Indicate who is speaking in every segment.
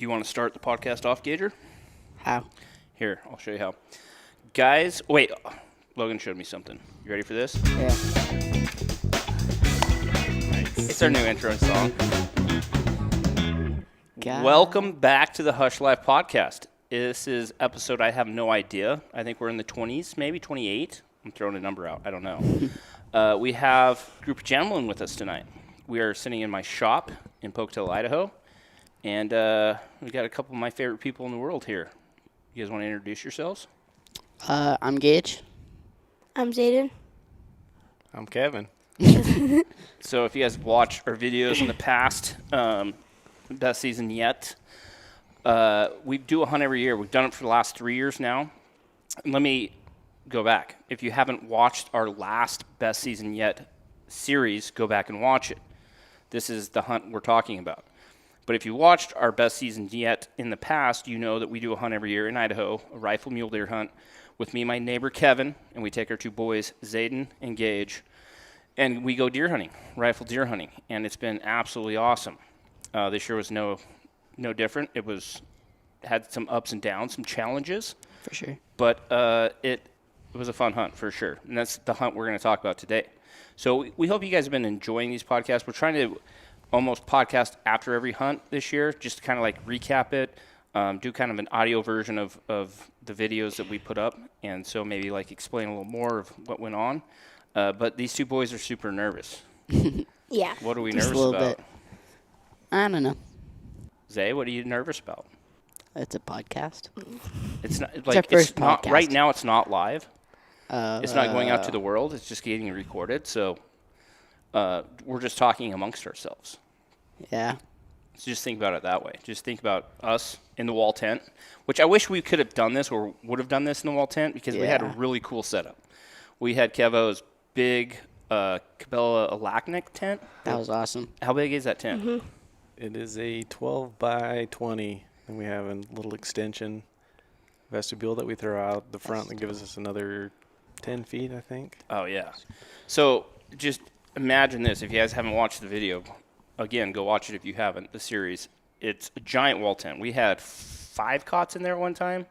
Speaker 1: Do you want to start the podcast off, Gager?
Speaker 2: How?
Speaker 1: Here, I'll show you how. Guys, wait. Logan showed me something. You ready for this?
Speaker 2: Yeah.
Speaker 1: It's our new intro song.
Speaker 2: God.
Speaker 1: Welcome back to the Hushlife podcast. This is episode, I have no idea. I think we're in the 20s, maybe 28. I'm throwing a number out. I don't know. We have a group of gentlemen with us tonight. We are sitting in my shop in Pocatello, Idaho. And we got a couple of my favorite people in the world here. You guys want to introduce yourselves?
Speaker 2: I'm Gage.
Speaker 3: I'm Zayden.
Speaker 4: I'm Kevin.
Speaker 1: So if you guys have watched our videos in the past, best season yet, we do a hunt every year. We've done it for the last 3 years now. And let me go back. If you haven't watched our last best season yet series, go back and watch it. This is the hunt we're talking about. But if you watched our best season yet in the past, you know that we do a hunt every year in Idaho, a rifle mule deer hunt, with me and my neighbor Kevin, and we take our two boys, Zayden and Gage, and we go deer hunting, rifle deer hunting, and it's been absolutely awesome. This year was no different. It had some ups and downs, some challenges.
Speaker 2: For sure.
Speaker 1: But it was a fun hunt for sure, and that's the hunt we're going to talk about today. So we hope you guys have been enjoying these podcasts. We're trying to almost podcast after every hunt this year, just to kind of like recap it, do kind of an audio version of the videos that we put up, and so maybe like explain a little more of what went on. But these two boys are super nervous.
Speaker 3: Yeah.
Speaker 1: What are we
Speaker 2: Just a
Speaker 1: nervous
Speaker 2: little
Speaker 1: about?
Speaker 2: bit. I don't know.
Speaker 1: Zay, what are you nervous about?
Speaker 2: It's a podcast.
Speaker 1: It's not
Speaker 2: our
Speaker 1: like
Speaker 2: first
Speaker 1: it's not
Speaker 2: podcast.
Speaker 1: right now. It's not live. It's not going out to the world. It's just getting recorded. So we're just talking amongst ourselves.
Speaker 2: Yeah.
Speaker 1: So just think about it that way. Just think about us in the wall tent, which I wish we could have done this or would have done this in the wall tent because we had a
Speaker 2: Yeah.
Speaker 1: really cool setup. We had Kevo's big Cabela Alacnic tent.
Speaker 2: That was awesome.
Speaker 1: How big is that tent?
Speaker 3: Mm-hmm.
Speaker 4: It is a 12 by 20, and we have a little extension vestibule that we throw out the front that gives us another 10 feet, I think.
Speaker 1: Oh, yeah. So just imagine this. If you guys haven't watched the video, again, go watch it if you haven't, the series. It's a giant wall tent. We had 5 cots in there at one time.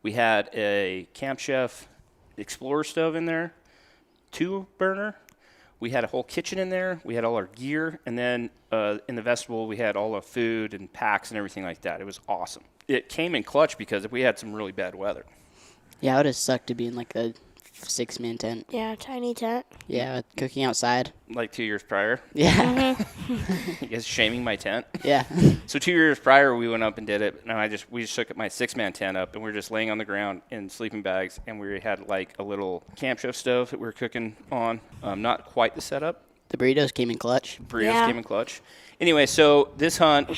Speaker 1: We had a Camp Chef Explorer stove in there, 2 burner. We had a whole kitchen in there. We had all our gear. And then in the vestibule, we had all our food and packs and everything like that. It was awesome. It came in clutch because we had some really bad weather.
Speaker 2: Yeah, it would have sucked to be in like a 6-man tent.
Speaker 3: Yeah, tiny tent.
Speaker 2: Yeah, cooking outside.
Speaker 1: Like 2 years prior.
Speaker 2: Yeah.
Speaker 1: You guys shaming my tent?
Speaker 2: Yeah.
Speaker 1: So 2 years prior, we went up and did it, and we just took my 6-man tent up, and we were just laying on the ground in sleeping bags, and we had like a little Camp Chef stove that we were cooking on. Not quite the setup.
Speaker 2: The burritos came in clutch.
Speaker 1: Burritos
Speaker 3: Yeah.
Speaker 1: came in clutch. Anyway, so this hunt,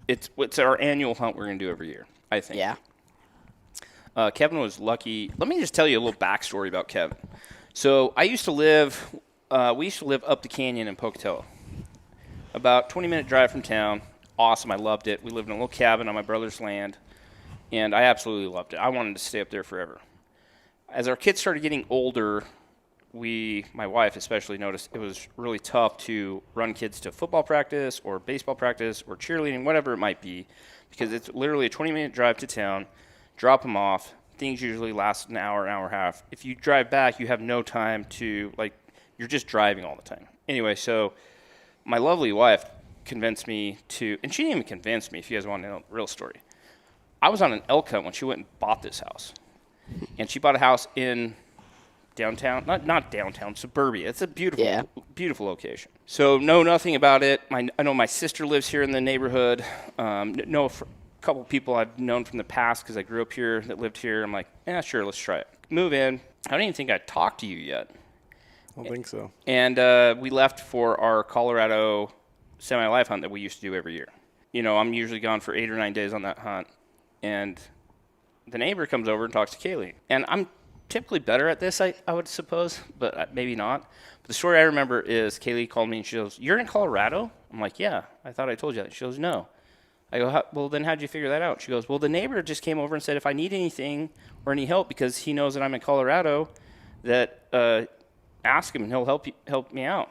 Speaker 1: it's our annual hunt we're going to do every year, I think.
Speaker 2: Yeah.
Speaker 1: Kevin was lucky. Let me just tell you a little backstory about Kevin. So we used to live up the canyon in Pocatello, about 20-minute drive from town. Awesome, I loved it. We lived in a little cabin on my brother's land, and I absolutely loved it. I wanted to stay up there forever. As our kids started getting older, my wife especially, noticed it was really tough to run kids to football practice or baseball practice or cheerleading, whatever it might be, because it's literally a 20-minute drive to town. Drop them off. Things usually last an hour and a half. If you drive back, you have no time to, you're just driving all the time. Anyway, so my lovely wife convinced me to, and she didn't even convince me, if you guys want to know the real story. I was on an elk hunt when she went and bought this house. And she bought a house in downtown, not downtown, suburbia. It's a beautiful, beautiful location. So know nothing about it. I know my sister lives here in the neighborhood. Know a couple people I've known from the past because I grew up here that lived here. I'm like, yeah, sure, let's try it. Move in. I don't even think I talked to you yet.
Speaker 4: I don't think so.
Speaker 1: And we left for our Colorado semi-life hunt that we used to do every year. You know, I'm usually gone for 8 or 9 days on that hunt. And the neighbor comes over and talks to Kaylee. And I'm typically better at this, I would suppose, but maybe not. But the story I remember is Kaylee called me and she goes, "You're in Colorado?" I'm like, "Yeah, I thought I told you that." She goes, "No." I go, "Well, then how'd you figure that out?" She goes, "Well, the neighbor just came over and said if I need anything or any help because he knows that I'm in Colorado, that ask him and he'll help me out."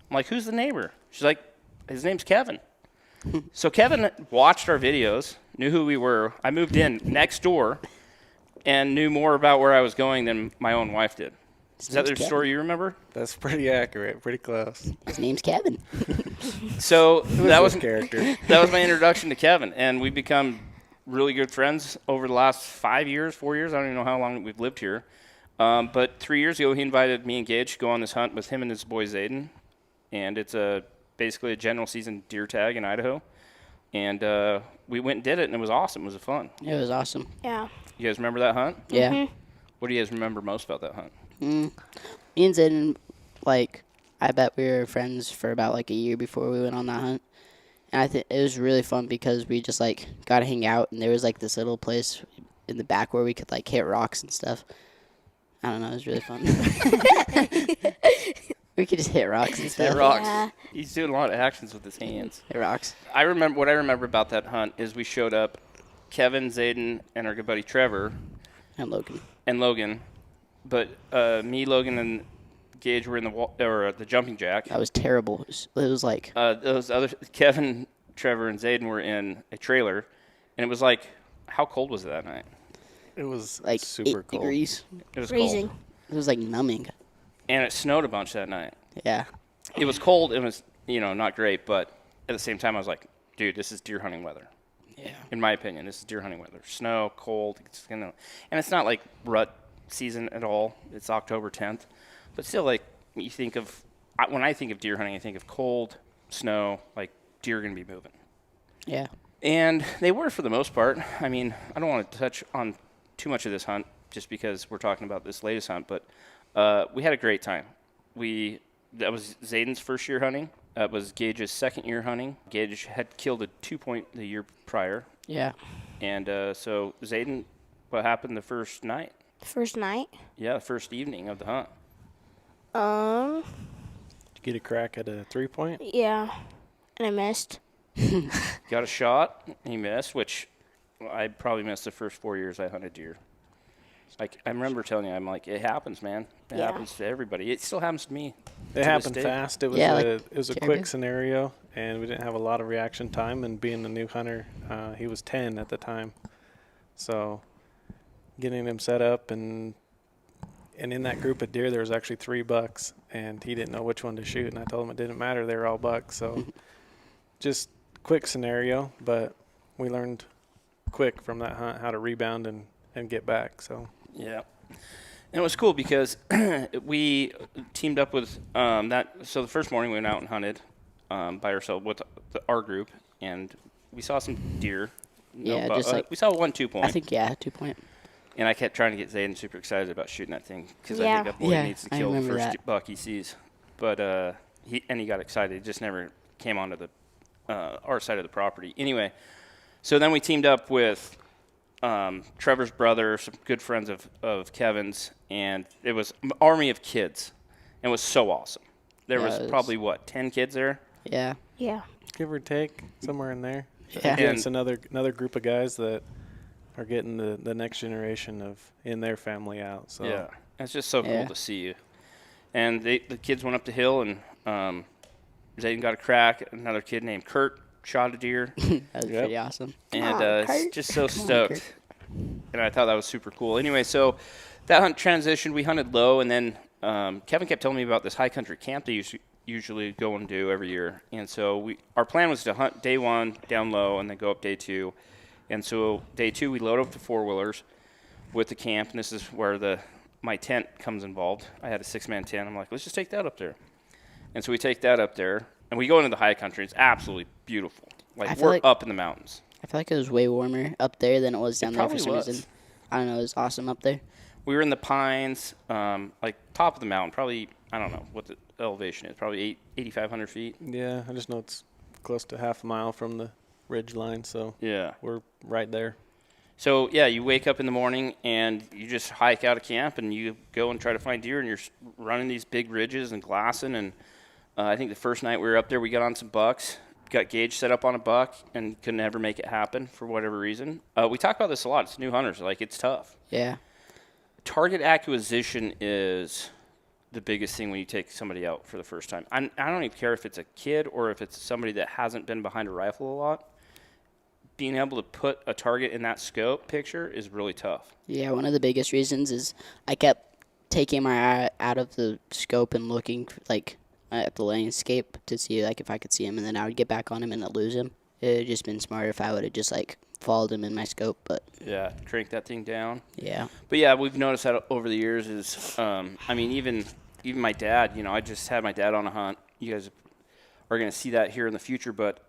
Speaker 1: I'm like, "Who's the neighbor?" She's like, "His name's Kevin." So Kevin watched our videos, knew who we were. I moved in next door and knew more about where I was going than my own wife did. Is that the
Speaker 2: name's
Speaker 1: story you remember?
Speaker 4: That's pretty accurate, pretty close.
Speaker 2: His name's Kevin.
Speaker 1: So that was
Speaker 4: character.
Speaker 1: that was my introduction to Kevin, and we've become really good friends over the last 4 years. I don't even know how long we've lived here. But 3 years ago, he invited me and Gage to go on this hunt with him and his boy Zayden, and it's basically a general season deer tag in Idaho. And we went and did it, and it was awesome. It was fun.
Speaker 2: It was awesome.
Speaker 3: Yeah.
Speaker 1: You guys remember that hunt?
Speaker 2: Yeah.
Speaker 1: What do you guys remember most about that hunt?
Speaker 2: Me and Zayden, like, I bet we were friends for about like a year before we went on that hunt. And I think it was really fun because we just like got to hang out, and there was like this little place in the back where we could like hit rocks and stuff. I don't know, it was really fun. We could just hit rocks and stuff.
Speaker 1: Hit rocks.
Speaker 3: Yeah.
Speaker 1: He's doing a lot of actions with his hands.
Speaker 2: Hit rocks.
Speaker 1: I remember about that hunt is we showed up, Kevin, Zayden, and our good buddy Trevor
Speaker 2: And Logan.
Speaker 1: and Logan, but me, Logan, and Gage were in the jumping jack.
Speaker 2: That was terrible. It was like,
Speaker 1: Those other Kevin, Trevor, and Zayden were in a trailer, and it was like, how cold was it that night?
Speaker 4: It was
Speaker 2: like
Speaker 4: super
Speaker 2: 8
Speaker 4: cold.
Speaker 2: degrees.
Speaker 1: It was
Speaker 3: Freezing.
Speaker 1: cold,
Speaker 2: It was like numbing.
Speaker 1: and it snowed a bunch that night.
Speaker 2: Yeah.
Speaker 1: It was cold. It was not great, but at the same time, I was like, dude, this is deer hunting weather.
Speaker 2: Yeah.
Speaker 1: In my opinion, this is deer hunting weather. Snow, cold, and it's not like rut season at all. It's October 10th, but still, like when I think of deer hunting, I think of cold, snow, like deer are gonna be moving.
Speaker 2: Yeah.
Speaker 1: And they were for the most part. I mean, I don't want to touch on too much of this hunt just because we're talking about this latest hunt, but we had a great time. That was Zayden's first year hunting. That was Gage's second year hunting. Gage had killed a 2-point the year prior.
Speaker 2: Yeah.
Speaker 1: And so Zayden, what happened the first night?
Speaker 3: First night.
Speaker 1: Yeah, the first evening of the hunt.
Speaker 3: Um.
Speaker 4: Did you get a crack at a 3-point?
Speaker 3: Yeah. And I missed.
Speaker 1: Got a shot. He missed, which I probably missed the first 4 years I hunted deer. Like, I remember telling you, I'm like, it happens, man. It
Speaker 3: Yeah.
Speaker 1: happens to everybody. It still happens to me.
Speaker 4: It happened
Speaker 1: day.
Speaker 4: fast. It was
Speaker 2: Yeah,
Speaker 4: it was a
Speaker 2: caribou.
Speaker 4: quick scenario, and we didn't have a lot of reaction time. And being a new hunter, he was 10 at the time, so getting him set up and in that group of deer, there was actually 3 bucks, and he didn't know which one to shoot. And I told him it didn't matter; they were all bucks. So just quick scenario, but we learned quick from that hunt how to rebound and get back. So
Speaker 1: Yeah. And it was cool because we teamed up with that. So the first morning we went out and hunted by ourselves with our group, and we saw some deer.
Speaker 2: Yeah, just like-
Speaker 1: we saw 1 2-point.
Speaker 2: I think, yeah, 2-point.
Speaker 1: And I kept trying to get Zayden super excited about shooting that thing because I
Speaker 3: Yeah.
Speaker 1: think that boy
Speaker 2: Yeah,
Speaker 1: needs to
Speaker 2: I
Speaker 1: kill the
Speaker 2: remember
Speaker 1: first
Speaker 2: that.
Speaker 1: buck he sees. But he got excited. He just never came onto the our side of the property. Anyway, so then we teamed up with Trevor's brother, some good friends of Kevin's, and it was an army of kids. And it was so awesome. There
Speaker 2: Yeah,
Speaker 1: was
Speaker 2: it was-
Speaker 1: probably, 10 kids there?
Speaker 2: Yeah.
Speaker 3: Yeah.
Speaker 4: give or take somewhere in there.
Speaker 2: Yeah.
Speaker 4: Again,
Speaker 1: And-
Speaker 4: it's another group of guys that are getting the next generation of in their family out. So
Speaker 1: Yeah, it's just so cool
Speaker 2: Yeah.
Speaker 1: to see you. And the kids went up the hill, and Zayden got a crack. Another kid named Kurt shot a deer,
Speaker 2: That was
Speaker 4: Yep.
Speaker 2: pretty awesome.
Speaker 1: and
Speaker 3: on,
Speaker 1: it's
Speaker 3: Kurt.
Speaker 1: just so
Speaker 2: Come on,
Speaker 1: stoked.
Speaker 2: Kurt.
Speaker 1: And I thought that was super cool. Anyway, so that hunt transitioned. We hunted low, and then Kevin kept telling me about this high country camp they usually go and do every year. And so our plan was to hunt day 1 down low and then go up day 2. And so day 2 we load up the 4-wheelers with the camp, and this is where my tent comes involved. I had a 6-man tent. I'm like, let's just take that up there. And so we take that up there, and we go into the high country. It's absolutely beautiful.
Speaker 2: I
Speaker 1: Like
Speaker 2: feel
Speaker 1: we're
Speaker 2: like-
Speaker 1: up in the mountains.
Speaker 2: I feel like it was way warmer up there than it was down there for
Speaker 1: probably
Speaker 2: some
Speaker 1: was.
Speaker 2: reason. I don't know. It was awesome up there.
Speaker 1: We were in the pines, like top of the mountain, probably, I don't know what the elevation is, probably 8,500 feet.
Speaker 4: yeah, I just know it's close to half a mile from the ridge line, so
Speaker 1: Yeah.
Speaker 4: we're right there.
Speaker 1: So, yeah, you wake up in the morning and you just hike out of camp and you go and try to find deer, and you're running these big ridges and glassing. And I think the first night we were up there, we got on some bucks, got Gage set up on a buck, and could never make it happen for whatever reason. We talk about this a lot. It's new hunters. Like, it's tough.
Speaker 2: Yeah.
Speaker 1: Target acquisition is the biggest thing when you take somebody out for the first time. I don't even care if it's a kid or if it's somebody that hasn't been behind a rifle a lot. Being able to put a target in that scope picture is really tough.
Speaker 2: Yeah, one of the biggest reasons is I kept taking my eye out of the scope and looking like at the landscape to see like if I could see him, and then I would get back on him and I'd lose him. It would just been smarter if I would have just like followed him in my scope, but
Speaker 1: Yeah, crank that thing down.
Speaker 2: yeah.
Speaker 1: But yeah, we've noticed that over the years is, I mean, even my dad, you know, I just had my dad on a hunt. You guys are going to see that here in the future, but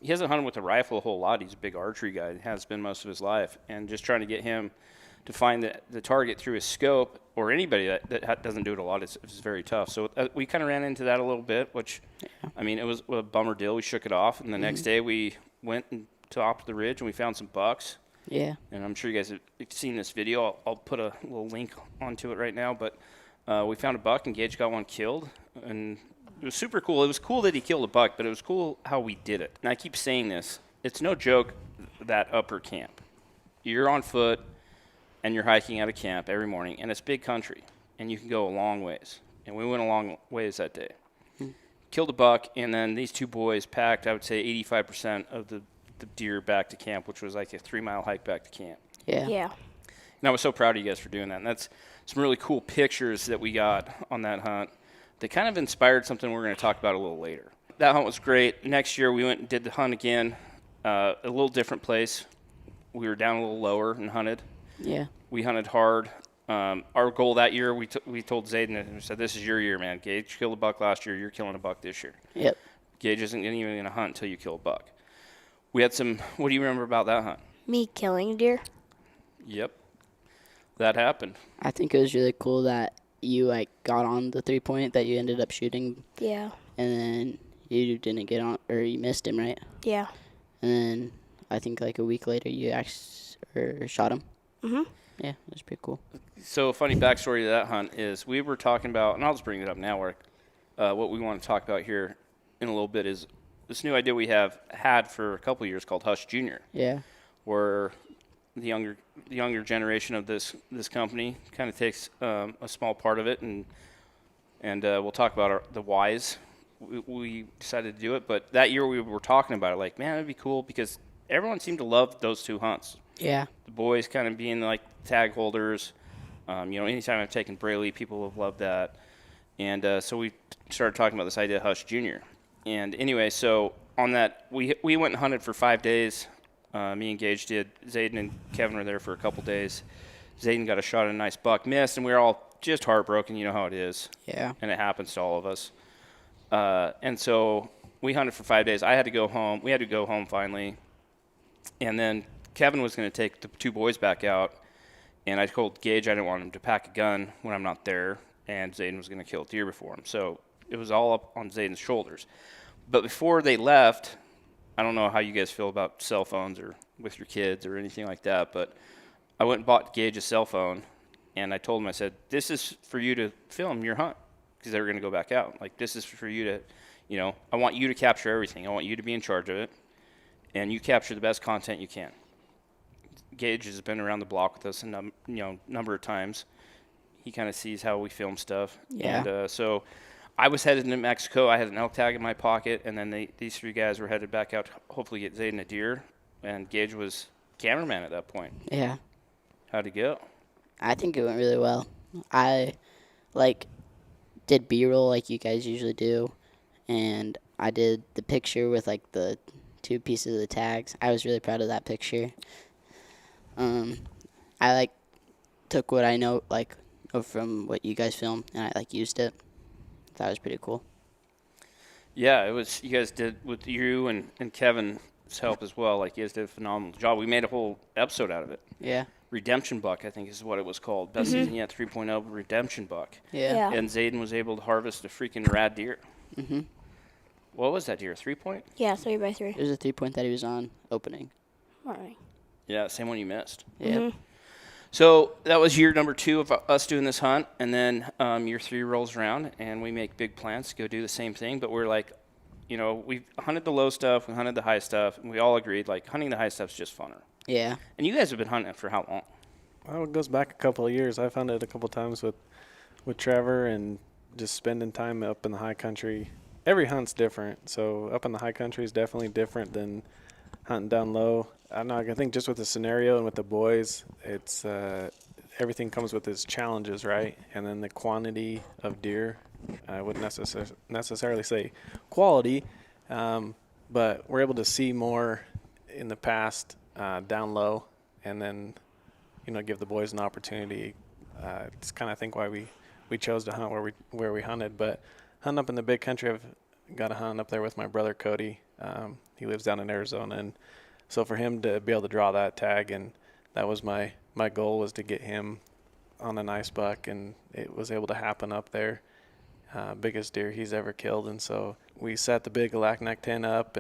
Speaker 1: he hasn't hunted with a rifle a whole lot. He's a big archery guy. He has been most of his life. And just trying to get him to find the target through his scope, or anybody that doesn't do it a lot, is very tough. So we kind of ran into that a little bit, which, I mean, it was a bummer deal. We shook it off. And the next day we went to top of the ridge and we found some bucks.
Speaker 2: Yeah.
Speaker 1: And I'm sure you guys have seen this video. I'll put a little link onto it right now. But we found a buck and Gage got one killed. And it was super cool. It was cool that he killed a buck, but it was cool how we did it. And I keep saying this. It's no joke, that upper camp. You're on foot and you're hiking out of camp every morning. And it's big country. And you can go a long ways. And we went a long ways that day. Killed a buck. And then these two boys packed, I would say, 85% of the deer back to camp, which was like a 3-mile hike back to camp.
Speaker 2: Yeah.
Speaker 3: Yeah.
Speaker 1: And I was so proud of you guys for doing that. And that's some really cool pictures that we got on that hunt. They kind of inspired something we're going to talk about a little later. That hunt was great. Next year we went and did the hunt again, a little different place. We were down a little lower and hunted.
Speaker 2: Yeah.
Speaker 1: We hunted hard. Our goal that year, we told Zayden, and we said, this is your year, man. Gage killed a buck last year. You're killing a buck this year.
Speaker 2: Yep.
Speaker 1: Gage isn't even going to hunt until you kill a buck. We had some, what do you remember about that hunt?
Speaker 3: Me killing a deer.
Speaker 1: Yep. That happened.
Speaker 2: I think it was really cool that you like got on the 3-point that you ended up shooting,
Speaker 3: Yeah.
Speaker 2: and then you didn't get on, or you missed him, right?
Speaker 3: Yeah.
Speaker 2: And then I think like a week later you shot him.
Speaker 3: Mhm.
Speaker 2: Yeah, it was pretty cool.
Speaker 1: So a funny backstory to that hunt is we were talking about, and I'll just bring it up now, where what we want to talk about here in a little bit is this new idea we have had for a couple of years called Hush Junior,
Speaker 2: Yeah.
Speaker 1: where the younger generation of this company kind of takes a small part of it, and we'll talk about the whys. We decided to do it, but that year we were talking about it, like, man, it'd be cool because everyone seemed to love those two hunts.
Speaker 2: Yeah.
Speaker 1: The boys kind of being like tag holders. You know, anytime I've taken Braley, people have loved that. And so we started talking about this idea of Hush Junior. And anyway, so on that, we went and hunted for 5 days. Me and Gage did. Zayden and Kevin were there for a couple days. Zayden got a shot at a nice buck, missed, and we were all just heartbroken. You know how it is.
Speaker 2: Yeah.
Speaker 1: And it happens to all of us. And so we hunted for 5 days. I had to go home. We had to go home finally. And then Kevin was going to take the two boys back out. And I told Gage I didn't want him to pack a gun when I'm not there. And Zayden was going to kill a deer before him. So it was all up on Zayden's shoulders. But before they left, I don't know how you guys feel about cell phones or with your kids or anything like that, but I went and bought Gage a cell phone, and I told him, I said, this is for you to film your hunt, because they were going to go back out. Like, this is for you to, you know, I want you to capture everything. I want you to be in charge of it, and you capture the best content you can. Gage has been around the block with us a number of times. He kind of sees how we film stuff.
Speaker 2: Yeah.
Speaker 1: And so I was headed to Mexico. I had an elk tag in my pocket, and then these three guys were headed back out to hopefully get Zayden a deer, and Gage was cameraman at that point.
Speaker 2: Yeah.
Speaker 1: How'd it go?
Speaker 2: I think it went really well. I did B-roll like you guys usually do, and I did the picture with like the 2 pieces of the tags. I was really proud of that picture. I took what I know from what you guys filmed, and I used it. That was pretty cool.
Speaker 1: Yeah, it was. You guys did with you and Kevin's help as well. Like, you guys did a phenomenal job. We made a whole episode out of it.
Speaker 2: Yeah.
Speaker 1: Redemption Buck, I think is what it was called. Best Season Yet 3.0 Redemption Buck.
Speaker 2: Yeah.
Speaker 3: Yeah.
Speaker 1: And Zayden was able to harvest a freaking rad deer.
Speaker 2: Mm-hmm.
Speaker 1: What was that deer? 3-point?
Speaker 3: Yeah, 3x3.
Speaker 2: It was a 3-point that he was on opening.
Speaker 3: Alright.
Speaker 1: Yeah, same one you missed.
Speaker 2: Yeah.
Speaker 3: Mhm.
Speaker 1: So that was year number 2 of us doing this hunt, and then year 3 rolls around, and we make big plans to go do the same thing. But we're like, you know, we've hunted the low stuff, we hunted the high stuff, and we all agreed like hunting the high stuff's just funner.
Speaker 2: Yeah.
Speaker 1: And you guys have been hunting it for how long?
Speaker 4: Well, it goes back a couple of years. I've hunted a couple times with with Trevor and just spending time up in the high country. Every hunt's different, so up in the high country is definitely different than hunting down low. I don't know. I think just with the scenario and with the boys, it's everything comes with its challenges, right? And then the quantity of deer. I wouldn't necessarily say quality, but we're able to see more in the past down low, and then give the boys an opportunity. It's kind of I think why we chose to hunt where we hunted, but hunting up in the big country, I've got to hunt up there with my brother Cody. He lives down in Arizona, and so for him to be able to draw that tag, and that was my goal, was to get him on a nice buck, and it was able to happen up there. Biggest deer he's ever killed, and so we set the big Alaknak 10 up,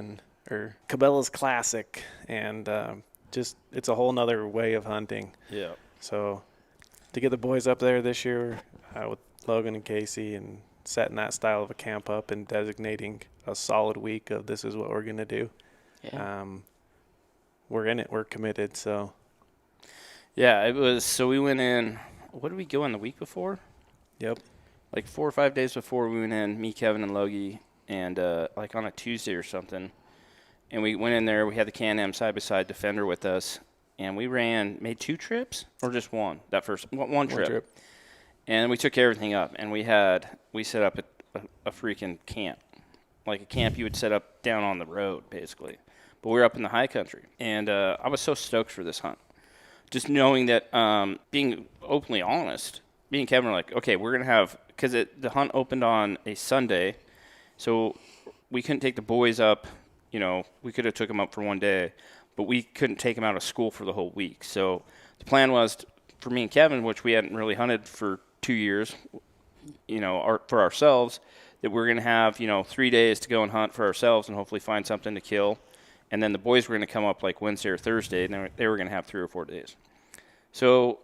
Speaker 4: or Cabela's Classic, and just it's a whole nother way of hunting.
Speaker 1: Yeah.
Speaker 4: So to get the boys up there this year with Logan and Casey, and setting that style of a camp up and designating a solid week of this is what we're going to do.
Speaker 2: Yeah.
Speaker 4: We're in it. We're committed. So.
Speaker 1: Yeah, it was. So we went in. What did we go in the week before?
Speaker 4: Yep.
Speaker 1: Like 4 or 5 days before we went in, me, Kevin, and Logie, and like on a Tuesday or something. And we went in there. We had the Can-Am side-by-side Defender with us, and we made 2 trips or just one. That first one trip. And we took everything up, and we set up a freaking camp, like a camp you would set up down on the road, basically. But we were up in the high country, and I was so stoked for this hunt. Just knowing that, being openly honest, me and Kevin were like, okay, we're going to have, because the hunt opened on a Sunday, so we couldn't take the boys up. We could have took them up for one day, but we couldn't take them out of school for the whole week. So the plan was for me and Kevin, which we hadn't really hunted for 2 years, for ourselves, that we're going to have, 3 days to go and hunt for ourselves and hopefully find something to kill. And then the boys were going to come up like Wednesday or Thursday, and they were going to have 3 or 4 days. So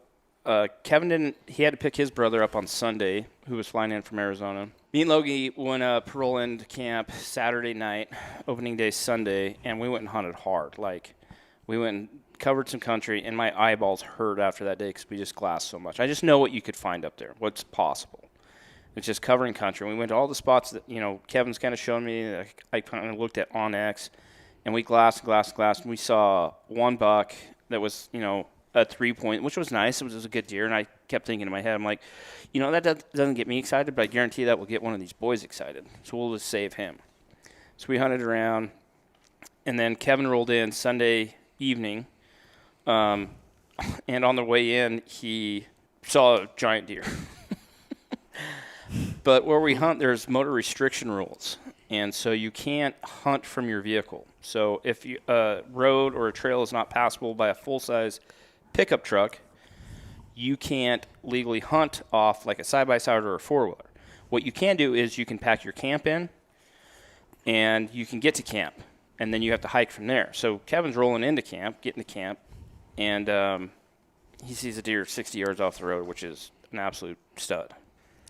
Speaker 1: Kevin he had to pick his brother up on Sunday, who was flying in from Arizona. Me and Logie went up, roll into camp Saturday night, opening day Sunday, and we went and hunted hard. Like, we went and covered some country, and my eyeballs hurt after that day because we just glassed so much. I just know what you could find up there, what's possible. It's just covering country. We went to all the spots that, Kevin's kind of shown me. I kind of looked at on X, and we glassed, and we saw one buck that was, a 3-point, which was nice. It was a good deer, and I kept thinking in my head, I'm like, that doesn't get me excited, but I guarantee that will get one of these boys excited. So we'll just save him. So we hunted around, and then Kevin rolled in Sunday evening, and on the way in, he saw a giant deer. But where we hunt, there's motor restriction rules, and so you can't hunt from your vehicle. So if a road or a trail is not passable by a full-size pickup truck, you can't legally hunt off like a side-by-side or a four-wheeler. What you can do is you can pack your camp in, and you can get to camp, and then you have to hike from there. So Kevin's rolling into camp, getting to camp, and he sees a deer 60 yards off the road, which is an absolute stud.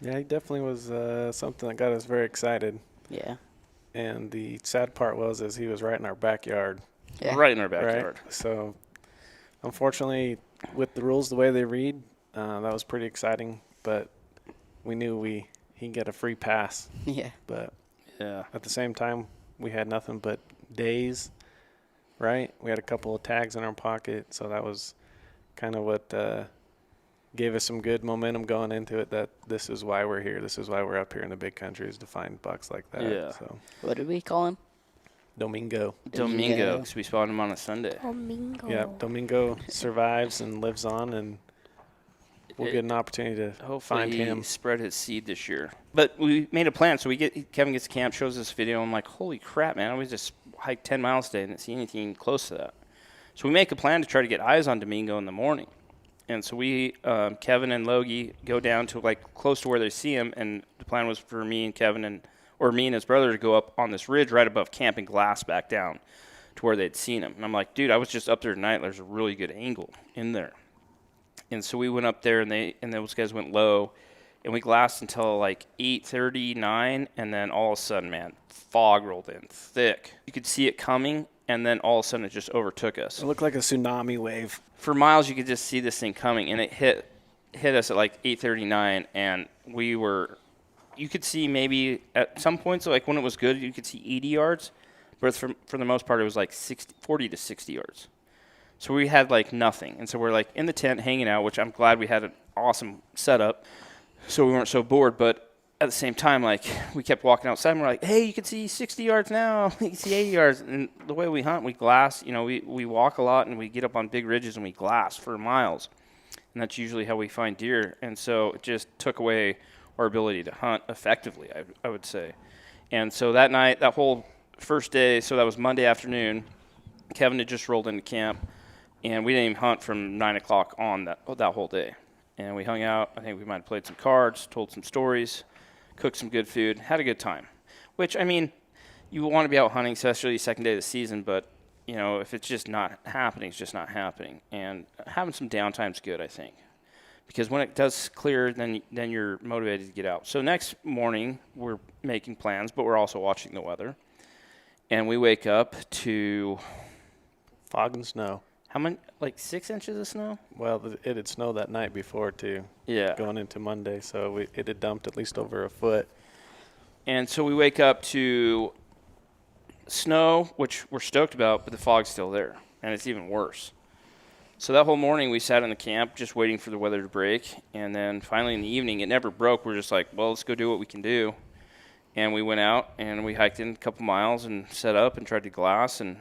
Speaker 4: Yeah, he definitely was something that got us very excited.
Speaker 2: Yeah.
Speaker 4: And the sad part is he was right in our backyard.
Speaker 2: Yeah.
Speaker 1: Right in our backyard.
Speaker 4: Right? So, unfortunately, with the rules the way they read, that was pretty exciting. But we knew he'd get a free pass.
Speaker 2: Yeah.
Speaker 4: But
Speaker 1: Yeah.
Speaker 4: at the same time, we had nothing but days, right? We had a couple of tags in our pocket, so that was kind of what gave us some good momentum going into it, that this is why we're here. This is why we're up here in the big country, is to find bucks like that.
Speaker 1: Yeah.
Speaker 4: So
Speaker 2: What did we call him?
Speaker 4: Domingo.
Speaker 1: Domingo, because we spawned him on a Sunday.
Speaker 3: Domingo.
Speaker 4: Yeah, Domingo survives and lives on, and we'll get an opportunity to
Speaker 1: Hopefully
Speaker 4: find him.
Speaker 1: he spread his seed this year. But we made a plan. So Kevin gets to camp, shows this video. I'm like, holy crap, man. I just hiked 10 miles today and didn't see anything close to that. So we make a plan to try to get eyes on Domingo in the morning. And so we, Kevin and Logie, go down to like close to where they see him. And the plan was for me and Kevin or me and his brother to go up on this ridge right above camp and glass back down to where they'd seen him. And I'm like, dude, I was just up there tonight. There's a really good angle in there. And so we went up there, and those guys went low, and we glassed until like 8:39, and then all of a sudden, man, fog rolled in thick. You could see it coming, and then all of a sudden it just overtook us.
Speaker 4: It looked like a tsunami wave.
Speaker 1: For miles, you could just see this thing coming, and it hit hit us at like 8:39, and you could see maybe at some points, like when it was good, you could see 80 yards, but for the most part, it was like 40 to 60 yards. So we had like nothing, and so we're like in the tent hanging out, which I'm glad we had an awesome setup, so we weren't so bored. But at the same time, like we kept walking outside, and we're like, hey, you can see 60 yards now, you can see 80 yards. And the way we hunt, we glass. We walk a lot, and we get up on big ridges, and we glass for miles, and that's usually how we find deer. And so it just took away our ability to hunt effectively, I would say. And so that night, that whole first day, so that was Monday afternoon, Kevin had just rolled into camp. And we didn't even hunt from 9 o'clock on that whole day. And we hung out. I think we might have played some cards, told some stories, cooked some good food, had a good time. Which, I mean, you want to be out hunting, especially the second day of the season, but, if it's just not happening, it's just not happening. And having some downtime's good, I think. Because when it does clear, then you're motivated to get out. So next morning, we're making plans, but we're also watching the weather. And we wake up to
Speaker 4: Fog and snow.
Speaker 1: how many? Like 6 inches of snow?
Speaker 4: Well, it had snowed that night before, too.
Speaker 1: Yeah.
Speaker 4: Going into Monday, so it had dumped at least over a foot.
Speaker 1: And so we wake up to snow, which we're stoked about, but the fog's still there, and it's even worse. So that whole morning we sat in the camp just waiting for the weather to break, and then finally in the evening it never broke. We're just like, well, let's go do what we can do. And we went out and we hiked in a couple miles and set up and tried to glass, and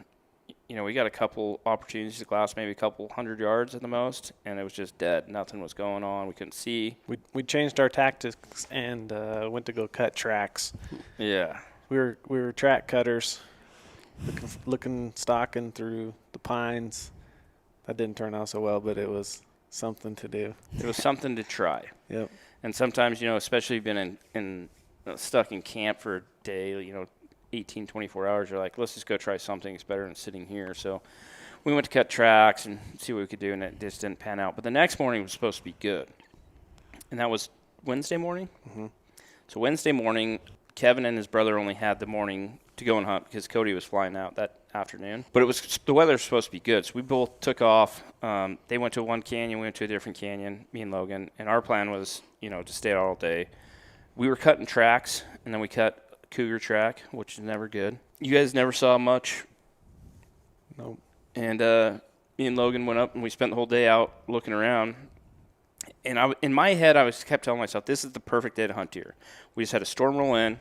Speaker 1: we got a couple opportunities to glass, maybe a couple 100 yards at the most, and it was just dead. Nothing was going on. We couldn't see.
Speaker 4: We changed our tactics and went to go cut tracks.
Speaker 1: Yeah.
Speaker 4: We were track cutters, stalking through the pines. That didn't turn out so well, but it was something to do.
Speaker 1: It was something to try.
Speaker 4: Yep.
Speaker 1: And sometimes, especially been stuck in camp for a day, 18, 24 hours, you're like, let's just go try something. It's better than sitting here. So we went to cut tracks and see what we could do, and it just didn't pan out. But the next morning was supposed to be good. And that was Wednesday morning?
Speaker 4: Mm-hmm.
Speaker 1: So Wednesday morning, Kevin and his brother only had the morning to go and hunt because Cody was flying out that afternoon. But the weather was supposed to be good, so we both took off. They went to one canyon, we went to a different canyon, me and Logan. And our plan was, to stay out all day. We were cutting tracks, and then we cut cougar track, which is never good. You guys never saw much.
Speaker 4: Nope.
Speaker 1: And me and Logan went up, and we spent the whole day out looking around. And in my head, I kept telling myself, this is the perfect day to hunt deer. We just had a storm roll in,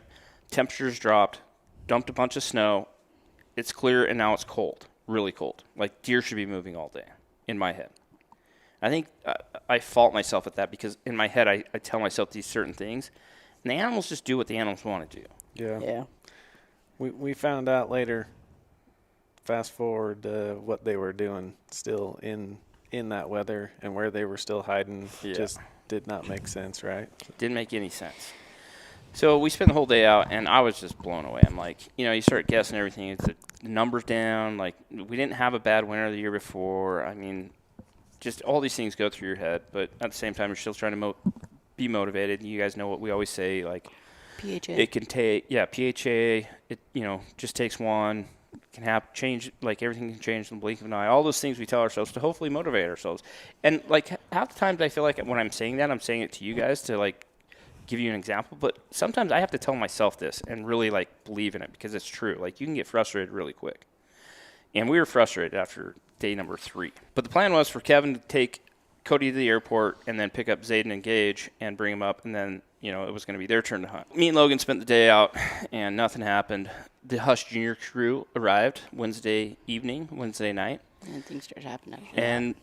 Speaker 1: temperatures dropped, dumped a bunch of snow. It's clear, and now it's cold, really cold. Like deer should be moving all day, in my head. I think I fault myself at that because in my head, I tell myself these certain things, and the animals just do what the animals want to do.
Speaker 4: Yeah. We found out later, fast forward, what they were doing still in that weather and where they were still hiding.
Speaker 1: Yeah.
Speaker 4: Just did not make sense, right?
Speaker 1: Didn't make any sense. So we spent the whole day out, and I was just blown away. I'm like, you start guessing everything. It's the numbers down. Like, we didn't have a bad winter the year before. I mean, just all these things go through your head. But at the same time, you're still trying to be motivated. You guys know what we always say, like,
Speaker 2: PHA.
Speaker 1: it can take, PHA, it, just takes one. Can change, like everything can change in the blink of an eye. All those things we tell ourselves to hopefully motivate ourselves. And like half the times I feel like when I'm saying that, I'm saying it to you guys to like give you an example. But sometimes I have to tell myself this and really like believe in it because it's true. Like you can get frustrated really quick. And we were frustrated after day number 3. But the plan was for Kevin to take Cody to the airport and then pick up Zayden and Gage and bring them up, and then it was going to be their turn to hunt. Me and Logan spent the day out, and nothing happened. The Hush Junior crew arrived Wednesday night.
Speaker 2: And things started happening.
Speaker 1: And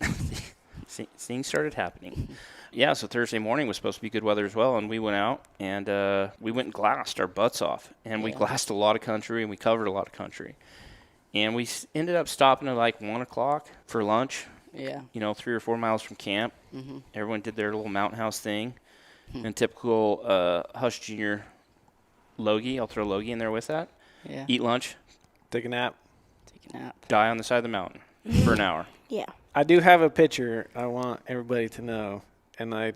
Speaker 1: things started happening. Yeah, so Thursday morning was supposed to be good weather as well, and we went out, and we went and glassed our butts off. And we glassed a lot of country, and we covered a lot of country. And we ended up stopping at like 1 o'clock for lunch.
Speaker 2: Yeah.
Speaker 1: 3 or 4 miles from camp.
Speaker 2: Mm-hmm.
Speaker 1: Everyone did their little mountain house thing. And typical Hush Junior Logie, I'll throw Logie in there with that.
Speaker 2: Yeah.
Speaker 1: Eat lunch,
Speaker 4: Take a nap.
Speaker 2: Take a nap.
Speaker 1: die on the side of the mountain for an hour.
Speaker 3: Yeah.
Speaker 4: I do have a picture I want everybody to know, and I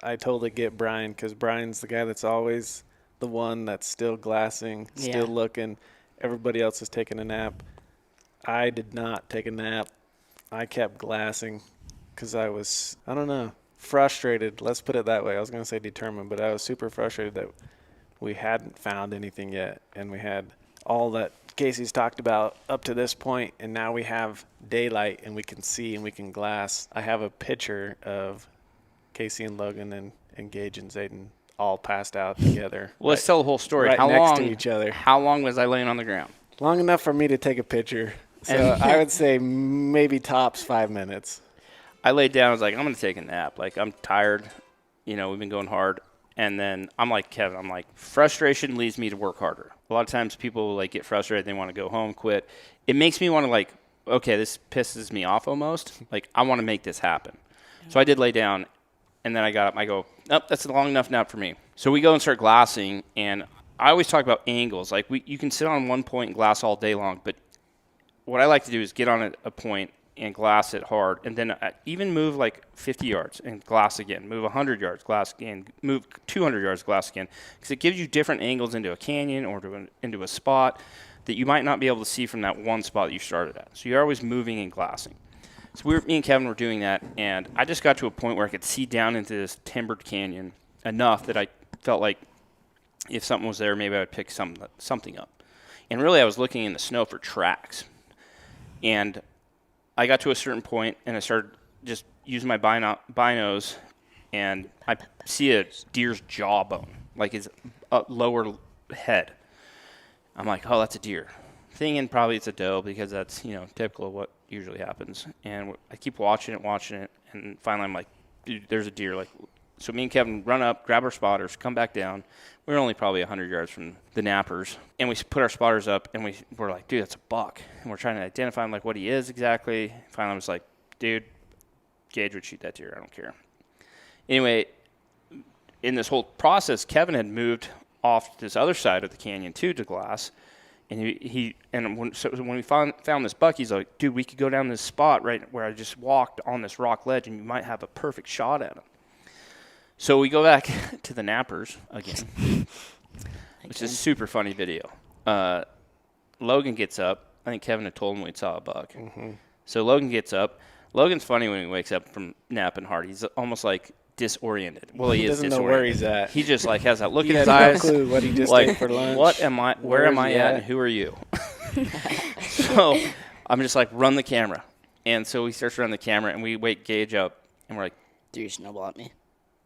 Speaker 4: totally get Brian because Brian's the guy that's always the one that's still glassing, still looking. Everybody else is taking a nap. I did not take a nap. I kept glassing because I don't know. frustrated. Let's put it that way. I was going to say determined, but I was super frustrated that we hadn't found anything yet. And we had all that Casey's talked about up to this point, and now we have daylight and we can see and we can glass. I have a picture of Casey and Logan and Gage and Zayden all passed out together.
Speaker 1: Well, let's tell the whole story.
Speaker 4: Right
Speaker 1: How
Speaker 4: next
Speaker 1: long?
Speaker 4: to each other.
Speaker 1: How long was I laying on the ground?
Speaker 4: Long enough for me to take a picture. So
Speaker 1: And-
Speaker 4: I would say maybe tops 5 minutes.
Speaker 1: I laid down. I was like, I'm gonna take a nap. Like I'm tired. You know, we've been going hard. And then I'm like Kevin. I'm like, frustration leads me to work harder. A lot of times people like get frustrated. They want to go home, quit. It makes me want to like, okay, this pisses me off almost. Like I want to make this happen. So I did lay down, and then I got up. I go, nope, that's a long enough nap for me. So we go and start glassing, and I always talk about angles. Like you can sit on one point and glass all day long, but what I like to do is get on a point and glass it hard, and then even move like 50 yards and glass again, move 100 yards, glass again, move 200 yards, glass again, because it gives you different angles into a canyon or into a spot that you might not be able to see from that one spot that you started at. So you're always moving and glassing. So me and Kevin were doing that, and I just got to a point where I could see down into this timbered canyon enough that I felt like if something was there, maybe I would pick something up. And really, I was looking in the snow for tracks. And I got to a certain point, and I started just using my binos, and I see a deer's jawbone, like his lower head. I'm like, oh, that's a deer. Thinking probably it's a doe because that's, typical of what usually happens. And I keep watching it, and finally I'm like, dude, there's a deer. Like, so me and Kevin run up, grab our spotters, come back down. We were only probably 100 yards from the nappers, and we put our spotters up, and we're like, dude, that's a buck. And we're trying to identify him, like what he is exactly. Finally, I was like, dude, Gage would shoot that deer. I don't care. Anyway, in this whole process, Kevin had moved off this other side of the canyon too to glass, and when we found this buck, he's like, dude, we could go down this spot right where I just walked on this rock ledge, and you might have a perfect shot at him. So we go back to the nappers again, which is a super funny video. Logan gets up. I think Kevin had told him we saw a buck. Mm-hmm. So Logan gets up. Logan's funny when he wakes up from napping hard. He's almost like disoriented. Well, he is
Speaker 4: doesn't
Speaker 1: disoriented.
Speaker 4: know where he's at.
Speaker 1: He just like has that look
Speaker 4: He
Speaker 1: in his
Speaker 4: has no
Speaker 1: eyes.
Speaker 4: clue what he just
Speaker 1: like,
Speaker 4: ate for lunch.
Speaker 1: What am I? Where am I
Speaker 4: Where's he
Speaker 1: at?
Speaker 4: at?
Speaker 1: And who are you? So I'm just like, run the camera. And so we start to run the camera, and we wake Gage up, and we're like,
Speaker 2: Threw your snowball at me.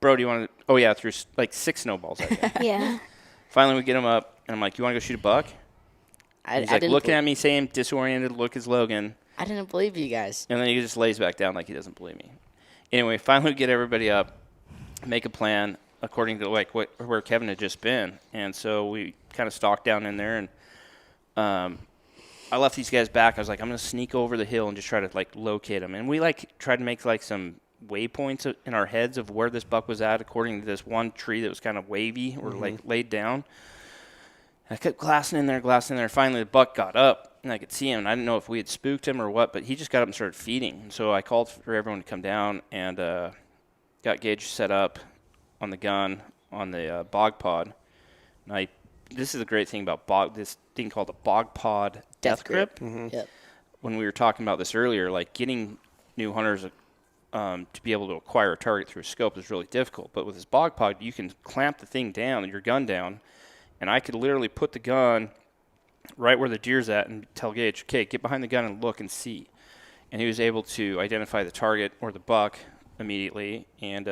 Speaker 1: bro, do you want to? Oh yeah, threw like 6 snowballs at you.
Speaker 3: Yeah.
Speaker 1: Finally, we get him up, and I'm like, you want to go shoot a buck? He's like looking at me, same disoriented look as Logan.
Speaker 2: I didn't believe you guys.
Speaker 1: And then he just lays back down like he doesn't believe me. Anyway, finally we get everybody up, make a plan according to like where Kevin had just been. And so we kind of stalked down in there, and I left these guys back. I was like, I'm going to sneak over the hill and just try to like locate them. And we like tried to make like some waypoints in our heads of where this buck was at according to this one tree that was kind of wavy or like laid down. And I kept glassing in there. Finally, the buck got up, and I could see him. And I didn't know if we had spooked him or what, but he just got up and started feeding. And so I called for everyone to come down and got Gage set up on the gun on the bog pod. And this is the great thing about this thing called the bog pod death grip.
Speaker 2: Mm-hmm. Yep.
Speaker 1: When we were talking about this earlier, like getting new hunters to be able to acquire a target through a scope is really difficult. But with this bog pod, you can clamp the thing down, your gun down, and I could literally put the gun right where the deer's at and tell Gage, okay, get behind the gun and look and see. And he was able to identify the target or the buck immediately. And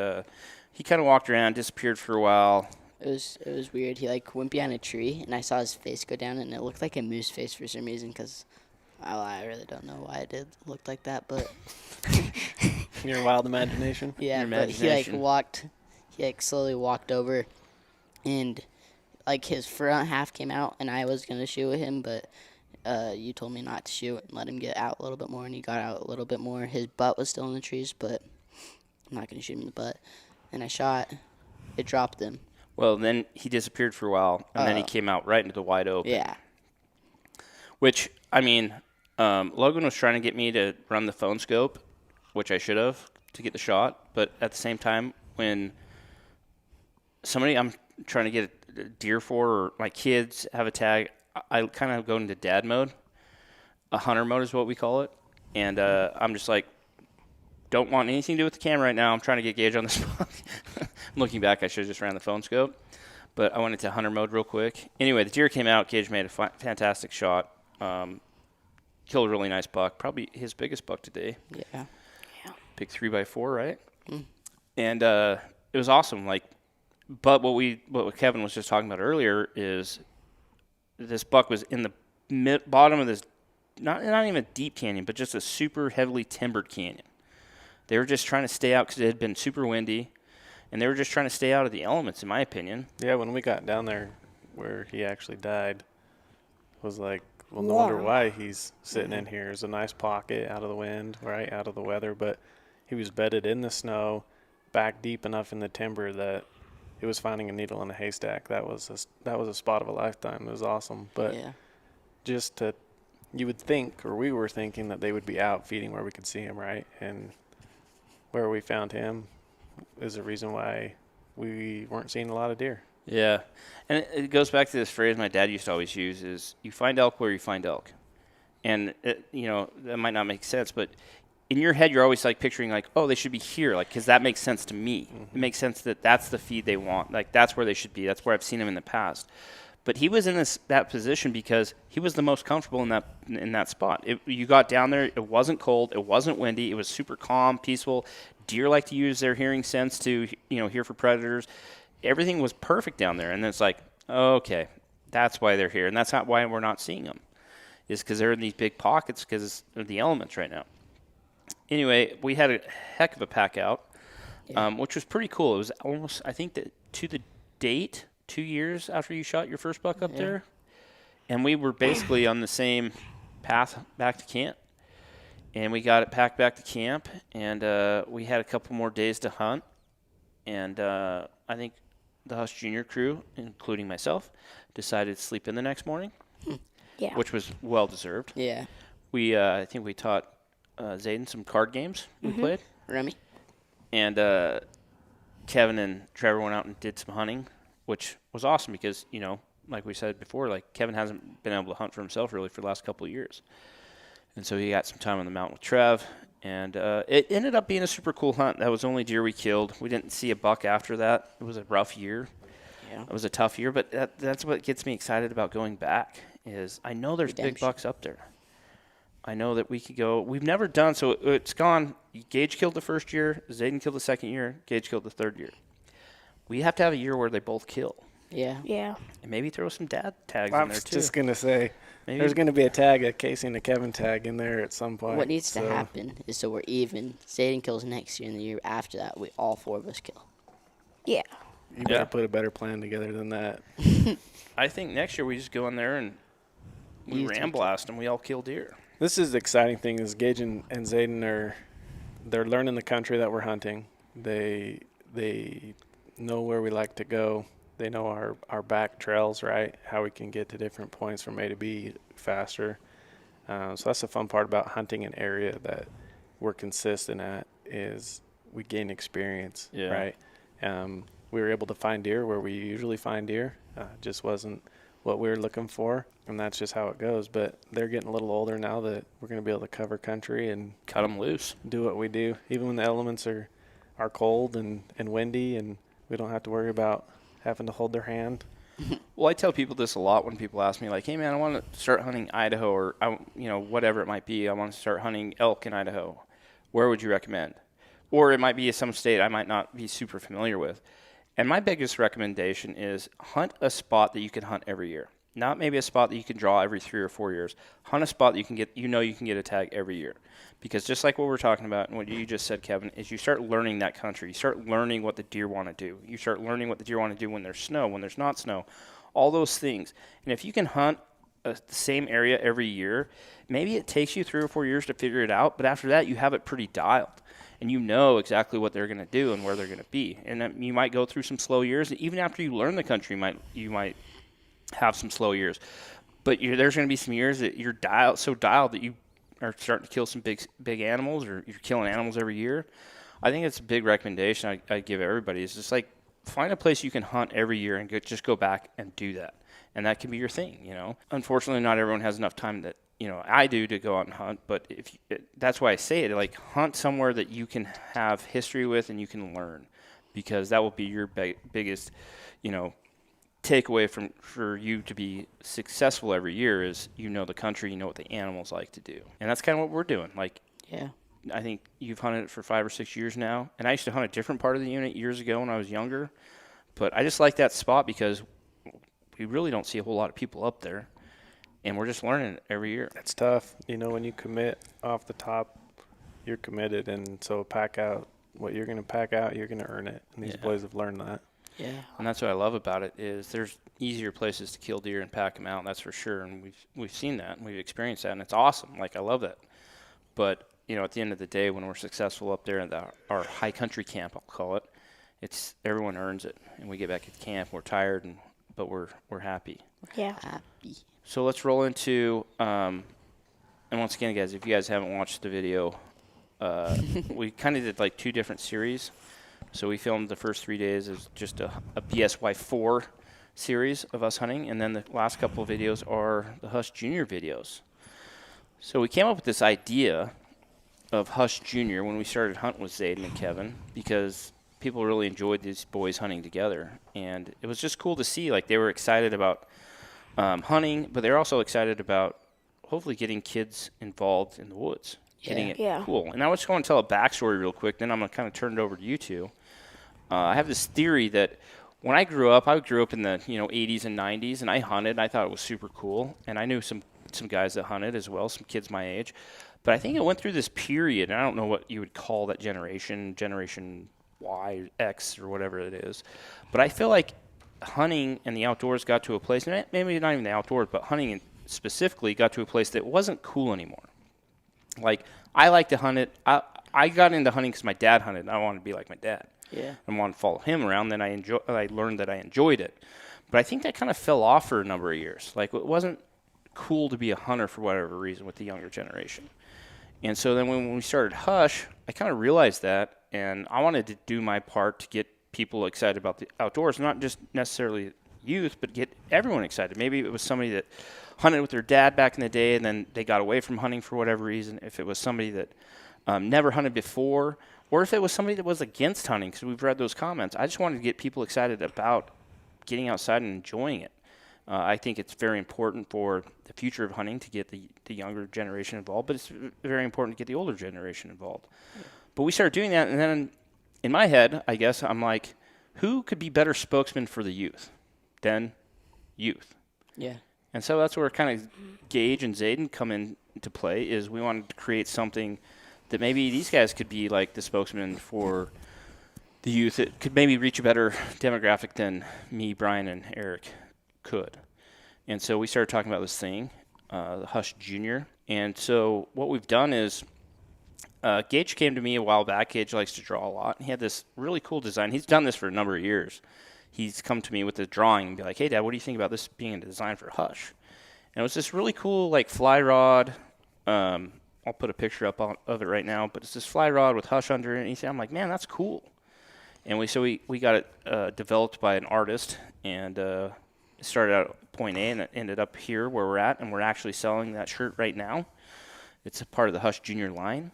Speaker 1: he kind of walked around, disappeared for a while.
Speaker 2: It was weird. He like went behind a tree, and I saw his face go down, and it looked like a moose face for some reason. Cause I really don't know why it looked like that, but
Speaker 4: Your wild imagination.
Speaker 2: yeah.
Speaker 1: Your
Speaker 2: But
Speaker 1: imagination.
Speaker 2: he slowly walked over, and like his front half came out, and I was gonna shoot him, but you told me not to shoot and let him get out a little bit more, and he got out a little bit more. His butt was still in the trees, but I'm not gonna shoot him in the butt. And I shot. It dropped him.
Speaker 1: Well, then he disappeared for a while, and then he came out right into the wide open.
Speaker 2: Yeah.
Speaker 1: Which, I mean, Logan was trying to get me to run the phone scope, which I should have, to get the shot. But at the same time, when somebody I'm trying to get a deer for, or my kids have a tag, I kind of go into dad mode. A hunter mode is what we call it. And I'm just like, don't want anything to do with the camera right now. I'm trying to get Gage on the spot. Looking back, I should have just ran the phone scope. But I went into hunter mode real quick. Anyway, the deer came out. Gage made a fantastic shot. Killed a really nice buck. Probably his biggest buck today.
Speaker 2: Yeah.
Speaker 1: Big 3x4, right?
Speaker 2: Mm.
Speaker 1: And it was awesome. But what Kevin was just talking about earlier is this buck was in the bottom of this, not even a deep canyon, but just a super heavily timbered canyon. They were just trying to stay out because it had been super windy, and they were just trying to stay out of the elements, in my opinion.
Speaker 4: Yeah, when we got down there where he actually died, was like, well, no wonder why he's sitting in here. It's a nice pocket out of the wind, right, out of the weather, but he was bedded in the snow, back deep enough in the timber that it was finding a needle in a haystack. That was a spot of a lifetime. It was awesome. But you would think, or we were thinking, that they would be out feeding where we could see him, right? And where we found him is the reason why we weren't seeing a lot of deer.
Speaker 1: Yeah, and it goes back to this phrase my dad used to always use is you find elk where you find elk. And, that might not make sense, but in your head you're always, picturing, oh, they should be here, because that makes sense to me. Mm-hmm. It makes sense that that's the feed they want. That's where they should be. That's where I've seen them in the past. But he was in that position because he was the most comfortable in that spot. You got down there, it wasn't cold, it wasn't windy, it was super calm, peaceful. Deer like to use their hearing sense to, hear for predators. Everything was perfect down there, and then it's okay, that's why they're here, and that's not why we're not seeing them. Is because they're in these big pockets because of the elements right now. Anyway, we had a heck of a pack out, which was pretty cool. It was almost, I think, to the date, 2 years after you shot your first buck up there, and we were basically on the same path back to camp. And we got it packed back to camp, and we had a couple more days to hunt. And I think the Hush Junior crew, including myself, decided to sleep in the next morning, which was well-deserved.
Speaker 2: Yeah.
Speaker 1: I think we taught Zayden some card games we played.
Speaker 2: Remy.
Speaker 1: And Kevin and Trevor went out and did some hunting, which was awesome because, like we said before, Kevin hasn't been able to hunt for himself really for the last couple of years. And so he got some time on the mountain with Trev, and it ended up being a super cool hunt. That was the only deer we killed. We didn't see a buck after that. It was a rough year. Yeah. It was a tough year, but that's what gets me excited about going back is I know there's big bucks up there. I know that we could go. We've never done, so it's gone. Gage killed the first year. Zayden killed the second year. Gage killed the third year. We have to have a year where they both kill.
Speaker 3: Yeah.
Speaker 1: And maybe throw some dad tags
Speaker 4: I'm
Speaker 1: in there, too.
Speaker 4: just going to say, there's going to be a Casey and a Kevin tag in there at some point.
Speaker 2: What needs to happen is so we're even. Zayden kills next year, and the year after that, all four of us kill.
Speaker 3: Yeah.
Speaker 4: You better put a better plan together than that.
Speaker 1: I think next year we just go in there and we ram blast and we all kill deer.
Speaker 4: This is the exciting thing is Gage and Zayden they're learning the country that we're hunting. They know where we like to go. They know our back trails, right? How we can get to different points from A to B faster. So that's the fun part about hunting an area that we're consistent at is we gain experience, right? We were able to find deer where we usually find deer. Just wasn't what we were looking for, and that's just how it goes. But they're getting a little older now that we're going to be able to cover country and
Speaker 1: cut them loose,
Speaker 4: do what we do, even when the elements are cold and windy, and we don't have to worry about having to hold their hand.
Speaker 1: Well, I tell people this a lot when people ask me, hey, man, I want to start hunting Idaho or, whatever it might be. I want to start hunting elk in Idaho. Where would you recommend? Or it might be some state I might not be super familiar with. And my biggest recommendation is hunt a spot that you can hunt every year. Not maybe a spot that you can draw every 3 or 4 years. Hunt a spot that you can get a tag every year. Because just like what we're talking about and what you just said, Kevin, is you start learning that country. You start learning what the deer want to do. You start learning what the deer want to do when there's snow, when there's not snow, all those things. And if you can hunt the same area every year, maybe it takes you 3 or 4 years to figure it out, but after that you have it pretty dialed. And you know exactly what they're going to do and where they're going to be. And you might go through some slow years. And even after you learn the country, you might have some slow years. But there's going to be some years that you're so dialed that you are starting to kill some big animals, or you're killing animals every year. I think it's a big recommendation I give everybody. It's just find a place you can hunt every year and just go back and do that. And that can be your thing, you know. Unfortunately, not everyone has enough time that, you know, I do to go out and hunt. But that's why I say it, like, hunt somewhere that you can have history with and you can learn, because that will be your biggest, you know, takeaway for you to be successful every year is, you know, the country, you know what the animals like to do. And that's kind of what we're doing. Like,
Speaker 2: Yeah.
Speaker 1: I think you've hunted it for 5 or 6 years now. And I used to hunt a different part of the unit years ago when I was younger. But I just like that spot because we really don't see a whole lot of people up there. And we're just learning it every year.
Speaker 4: It's tough. You know, when you commit off the top, you're committed. And so pack out what you're going to pack out, you're going to earn it. And these boys have learned that.
Speaker 2: Yeah.
Speaker 1: And that's what I love about it is there's easier places to kill deer and pack them out, that's for sure. And we've seen that and we've experienced that, and it's awesome. Like, I love that. But, you know, at the end of the day, when we're successful up there in our high country camp, I'll call it, it's everyone earns it. And we get back at camp, we're tired, but we're happy.
Speaker 3: Yeah.
Speaker 2: Happy.
Speaker 1: So let's roll into, and once again, guys, if you guys haven't watched the video, we kind of did like 2 different series. So we filmed the first 3 days as just a BSY4 series of us hunting, and then the last couple of videos are the Hush Junior videos. So we came up with this idea of Hush Junior when we started hunting with Zayden and Kevin, because people really enjoyed these boys hunting together, and it was just cool to see. Like, they were excited about hunting, but they're also excited about hopefully getting kids involved in the woods, getting it cool. And I just want to tell a backstory real quick, then I'm going to kind of turn it over to you two. I have this theory that when I grew up in the 80s and 90s, and I hunted, and I thought it was super cool, and I knew some guys that hunted as well, some kids my age. But I think it went through this period, and I don't know what you would call that generation Y, X, or whatever it is. But I feel like hunting and the outdoors got to a place, and maybe not even the outdoors, but hunting specifically got to a place that wasn't cool anymore. Like, I like to hunt it. I got into hunting because my dad hunted, and I wanted to be like my dad.
Speaker 2: Yeah.
Speaker 1: And wanted to follow him around. Then I learned that I enjoyed it. But I think that kind of fell off for a number of years. Like, it wasn't cool to be a hunter for whatever reason with the younger generation. And so then when we started Hush, I kind of realized that, and I wanted to do my part to get people excited about the outdoors, not just necessarily youth, but get everyone excited. Maybe it was somebody that hunted with their dad back in the day, and then they got away from hunting for whatever reason. If it was somebody that never hunted before, or if it was somebody that was against hunting, because we've read those comments. I just wanted to get people excited about getting outside and enjoying it. I think it's very important for the future of hunting to get the younger generation involved, but it's very important to get the older generation involved. Yeah. But we started doing that, and then in my head, I guess, I'm like, who could be better spokesman for the youth than youth?
Speaker 2: Yeah.
Speaker 1: And so that's where kind of Gage and Zayden come into play, is we wanted to create something that maybe these guys could be like the spokesman for the youth. It could maybe reach a better demographic than me, Brian, and Eric could. And so we started talking about this thing, the Hush Junior. And so what we've done is Gage came to me a while back. Gage likes to draw a lot. He had this really cool design. He's done this for a number of years. He's come to me with a drawing and be like, hey, Dad, what do you think about this being a design for Hush? And it was this really cool, like, fly rod. I'll put a picture up of it right now, but it's this fly rod with Hush underneath it. I'm like, man, that's cool. And we got it developed by an artist, and it started out at point A, and it ended up here where we're at, and we're actually selling that shirt right now. It's a part of the Hush Junior line.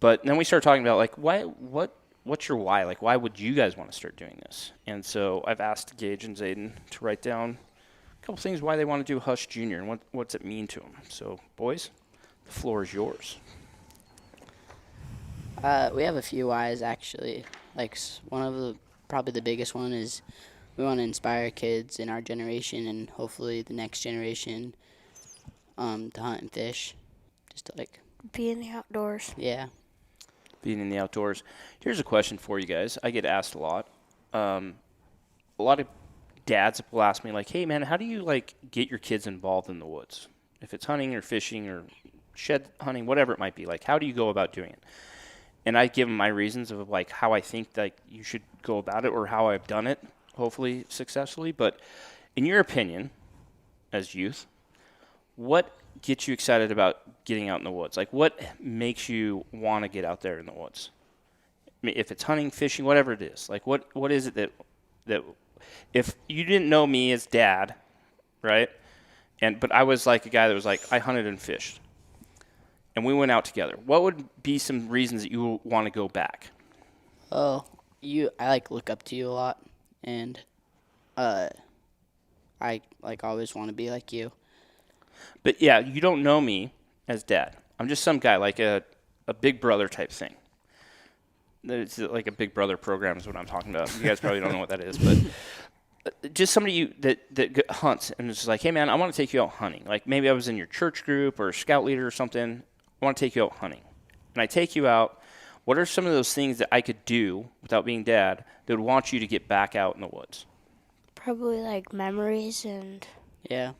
Speaker 1: But then we started talking about, like, what's your why? Like, why would you guys want to start doing this? And so I've asked Gage and Zayden to write down a couple things why they want to do Hush Junior and what's it mean to them. So, boys, the floor is yours.
Speaker 2: We have a few whys, actually. Like, one of probably the biggest one is we want to inspire kids in our generation and hopefully the next generation to hunt and fish. Just to, like,
Speaker 3: Be in the outdoors.
Speaker 2: yeah.
Speaker 1: Being in the outdoors. Here's a question for you guys. I get asked a lot. A lot of dads will ask me, like, hey, man, how do you, like, get your kids involved in the woods? If it's hunting or fishing or shed hunting, whatever it might be, like, how do you go about doing it? And I give them my reasons of, like, how I think that you should go about it or how I've done it, hopefully successfully. But in your opinion, as youth, what gets you excited about getting out in the woods? Like, what makes you want to get out there in the woods? I mean, if it's hunting, fishing, whatever it is, like, what is it that that if you didn't know me as dad, right? But I was like a guy that was like, I hunted and fished. And we went out together. What would be some reasons that you want to go back?
Speaker 2: Oh, I like look up to you a lot, and I like always want to be like you.
Speaker 1: But yeah, you don't know me as dad. I'm just some guy, like a big brother type thing. It's like a big brother program is what I'm talking about. You guys probably don't know what that is, but just somebody that hunts and is just like, hey man, I want to take you out hunting. Like maybe I was in your church group or scout leader or something. I want to take you out hunting. And I take you out. What are some of those things that I could do without being dad that would want you to get back out in the woods?
Speaker 3: Probably like memories and
Speaker 2: Yeah,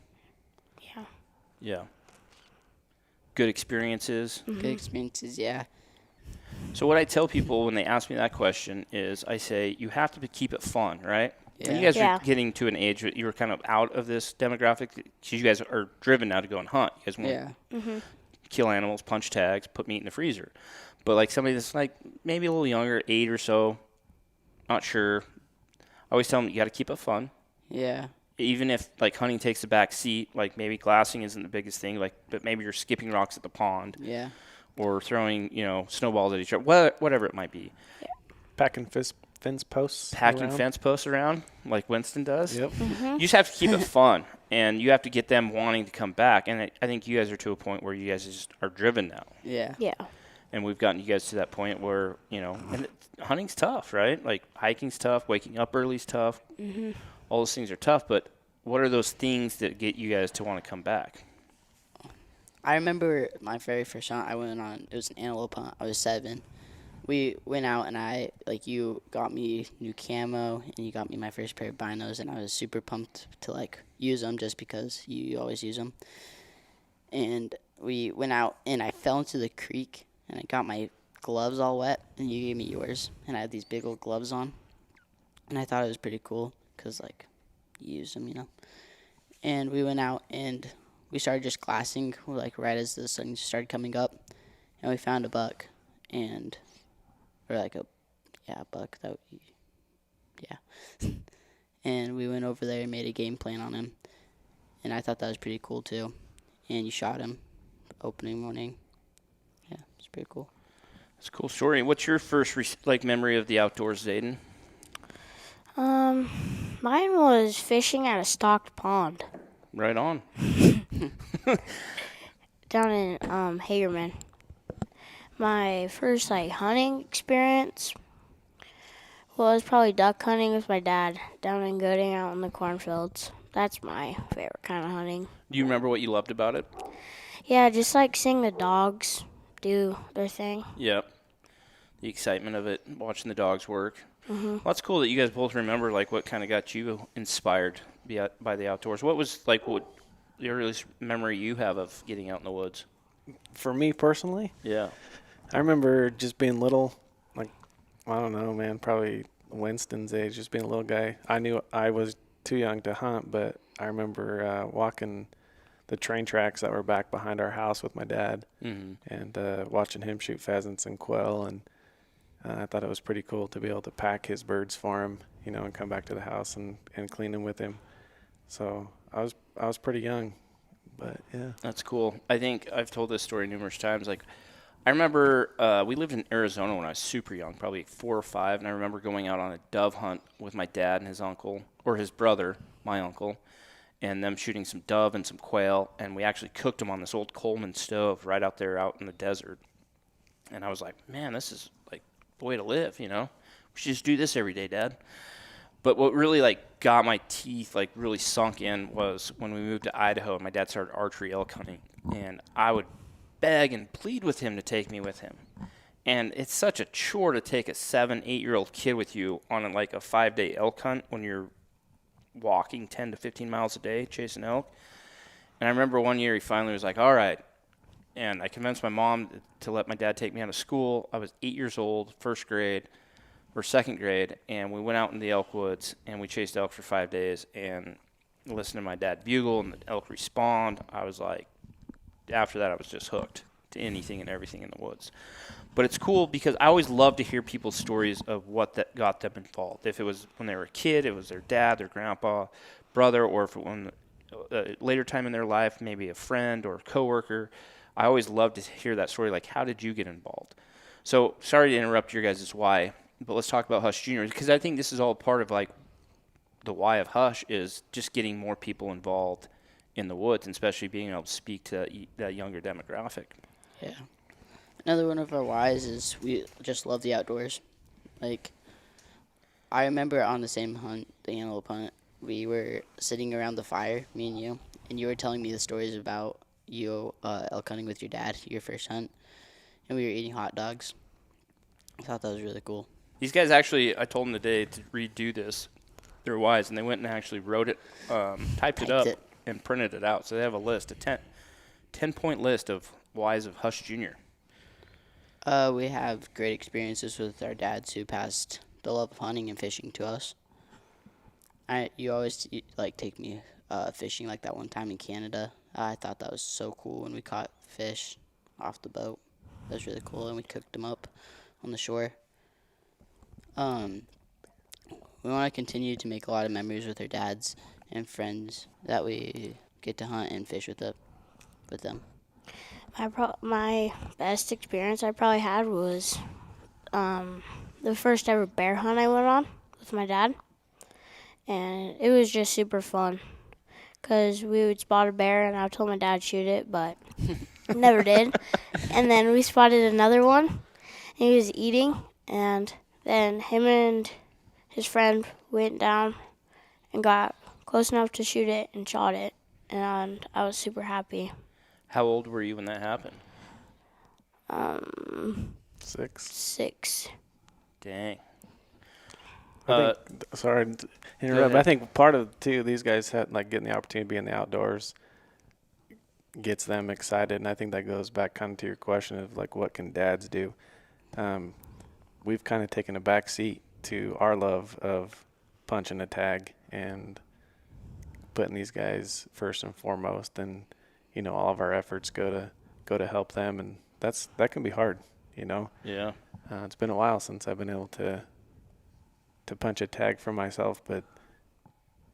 Speaker 3: yeah.
Speaker 1: Yeah. Good experiences.
Speaker 2: good experiences. Yeah,
Speaker 1: So what I tell people when they ask me that question is I say, you have to keep it fun, right?
Speaker 2: Yeah.
Speaker 1: And you guys
Speaker 3: Yeah.
Speaker 1: are getting to an age that you were kind of out of this demographic because you guys are driven now to go and hunt. You guys want
Speaker 2: yeah,
Speaker 1: to kill animals, punch tags, put meat in the freezer. But like somebody that's like maybe a little younger, 8 or so, not sure. I always tell them you got to keep it fun.
Speaker 2: yeah,
Speaker 1: Even if like hunting takes the back seat, like maybe glassing isn't the biggest thing, like but maybe you're skipping rocks at the pond
Speaker 2: yeah,
Speaker 1: or throwing snowballs at each other, whatever it might be.
Speaker 4: Packing fence posts.
Speaker 1: Packing
Speaker 4: around.
Speaker 1: fence posts around like Winston does.
Speaker 4: Yep.
Speaker 1: You just have to keep it fun, and you have to get them wanting to come back. And I think you guys are to a point where you guys just are driven now,
Speaker 2: yeah,
Speaker 3: Yeah.
Speaker 1: and we've gotten you guys to that point where and hunting's tough, right? Like hiking's tough, waking up early's tough. All those things are tough, but what are those things that get you guys to want to come back?
Speaker 2: I remember my very first hunt I went on. It was an antelope hunt. I was 7. We went out and you got me new camo and you got me my first pair of binos, and I was super pumped to like use them just because you always use them. And we went out and I fell into the creek and I got my gloves all wet, and you gave me yours, and I had these big old gloves on, and I thought it was pretty cool because like you use them. And we went out and we started just glassing like right as the sun started coming up, and we found a buck, or like a buck that and we went over there and made a game plan on him, and I thought that was pretty cool too. And you shot him opening morning. Yeah, it's pretty cool.
Speaker 1: It's a cool story. What's your first memory of the outdoors, Zayden?
Speaker 3: Mine was fishing at a stocked pond
Speaker 1: Right on.
Speaker 3: down in Hagerman. My first hunting experience was probably duck hunting with my dad down in Gooding out in the cornfields. That's my favorite kind of hunting.
Speaker 1: Do you remember what you loved about it?
Speaker 3: Yeah, just like seeing the dogs do their thing.
Speaker 1: Yep. The excitement of it, watching the dogs work. Well, that's cool that you guys both remember what kind of got you inspired by the outdoors. What was what the earliest memory you have of getting out in the woods?
Speaker 4: For me personally,
Speaker 1: Yeah.
Speaker 4: I remember just being little, like, I don't know, man, probably Winston's age, just being a little guy. I knew I was too young to hunt, but I remember walking the train tracks that were back behind our house with my dad, and watching him shoot pheasants and quail, and I thought it was pretty cool to be able to pack his birds for him, and come back to the house and clean them with him. So I was pretty young, but yeah.
Speaker 1: That's cool. I think I've told this story numerous times. I remember we lived in Arizona when I was super young, probably 4 or 5, and I remember going out on a dove hunt with my dad and his uncle, or his brother, my uncle, and them shooting some dove and some quail, and we actually cooked them on this old Coleman stove right out there out in the desert. And I was like, man, this is like the way to live, We should just do this every day, Dad. But what really got my teeth really sunk in was when we moved to Idaho and my dad started archery elk hunting, and I would beg and plead with him to take me with him. And it's such a chore to take a 7-8-year-old kid with you on a 5-day elk hunt when you're walking 10 to 15 miles a day chasing elk. And I remember one year he finally was like, all right. And I convinced my mom to let my dad take me out of school. I was 8 years old, first grade or second grade, and we went out in the elk woods and we chased elk for 5 days and listened to my dad bugle and the elk respond. I was like, after that I was just hooked. to anything and everything in the woods. But it's cool because I always love to hear people's stories of what that got them involved. If it was when they were a kid, it was their dad, their grandpa, brother, or if it when later time in their life, maybe a friend or a coworker. I always love to hear that story. Like, how did you get involved? So sorry to interrupt your guys' why, but let's talk about Hush Junior, because I think this is all part of like the why of Hush is just getting more people involved in the woods, and especially being able to speak to that younger demographic.
Speaker 2: Yeah. Another one of our whys is we just love the outdoors. Like, I remember on the same hunt, the antelope hunt, we were sitting around the fire, me and you were telling me the stories about you elk hunting with your dad, your first hunt, and we were eating hot dogs. I thought that was really cool.
Speaker 1: These guys actually, I told them today to redo this. They're wise, and they went and actually wrote it, typed it up, and printed it out. So they have a list, a 10-point list of whys of Hush Junior.
Speaker 2: We have great experiences with our dads who passed the love of hunting and fishing to us. You always like take me fishing, like that one time in Canada. I thought that was so cool when we caught fish off the boat. That was really cool, and we cooked them up on the shore. We want to continue to make a lot of memories with our dads and friends that we get to hunt and fish with them.
Speaker 3: My best experience I probably had was the first ever bear hunt I went on with my dad. And it was just super fun because we would spot a bear, and I told my dad to shoot it, but never did. And then we spotted another one, and he was eating, and then him and his friend went down and got close enough to shoot it and shot it, and I was super happy.
Speaker 1: How old were you when that happened?
Speaker 4: 6.
Speaker 1: Dang.
Speaker 4: I think, sorry to interrupt. I think part of too these guys had like getting the opportunity to be in the outdoors gets them excited, and I think that goes back kind of to your question of like what can dads do. We've kind of taken a back seat to our love of punching a tag and putting these guys first and foremost, and all of our efforts go to help them, and that can be hard.
Speaker 1: Yeah.
Speaker 4: It's been a while since I've been able to punch a tag for myself, but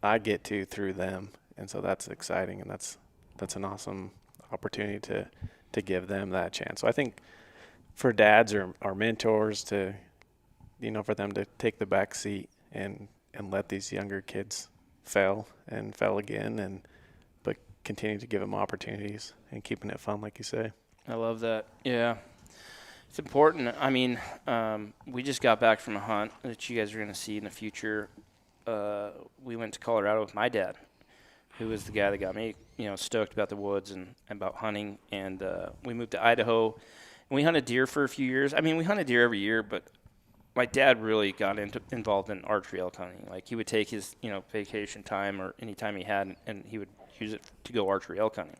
Speaker 4: I get to through them, and so that's exciting, and that's an awesome opportunity to give them that chance. So I think for dads or our mentors to, for them to take the back seat and let these younger kids fail again, but continue to give them opportunities and keeping it fun, like you say.
Speaker 1: I love that. Yeah. It's important. I mean, we just got back from a hunt that you guys are going to see in the future. We went to Colorado with my dad, who was the guy that got me, stoked about the woods and about hunting. And we moved to Idaho, and we hunted deer for a few years. I mean, we hunted deer every year, but my dad really got involved in archery elk hunting. Like, he would take his, vacation time or any time he had, and he would use it to go archery elk hunting.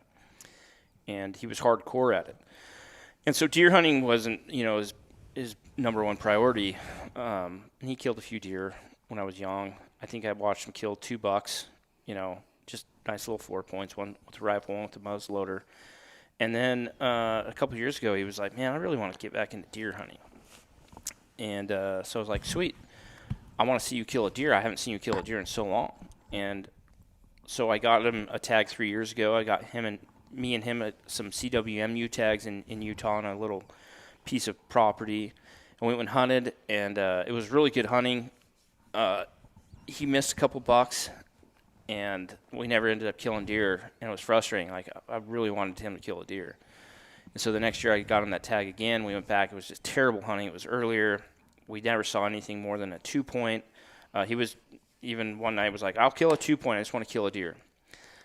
Speaker 1: And he was hardcore at it. And so deer hunting wasn't, his number one priority. And he killed a few deer when I was young. I think I watched him kill 2 bucks, just nice little 4 points, one with a rifle, one with a muzzle loader. And then a couple years ago, he was like, man, I really want to get back into deer hunting. And so I was like, sweet, I want to see you kill a deer. I haven't seen you kill a deer in so long. And so I got him a tag 3 years ago. I got me and him some CWMU tags in Utah on a little piece of property, and we went and hunted, and it was really good hunting. He missed a couple bucks, and we never ended up killing deer, and it was frustrating. Like, I really wanted him to kill a deer. And so the next year I got him that tag again. We went back. It was just terrible hunting. It was earlier. We never saw anything more than a 2-point. He was even one night was like, I'll kill a 2-point. I just want to kill a deer.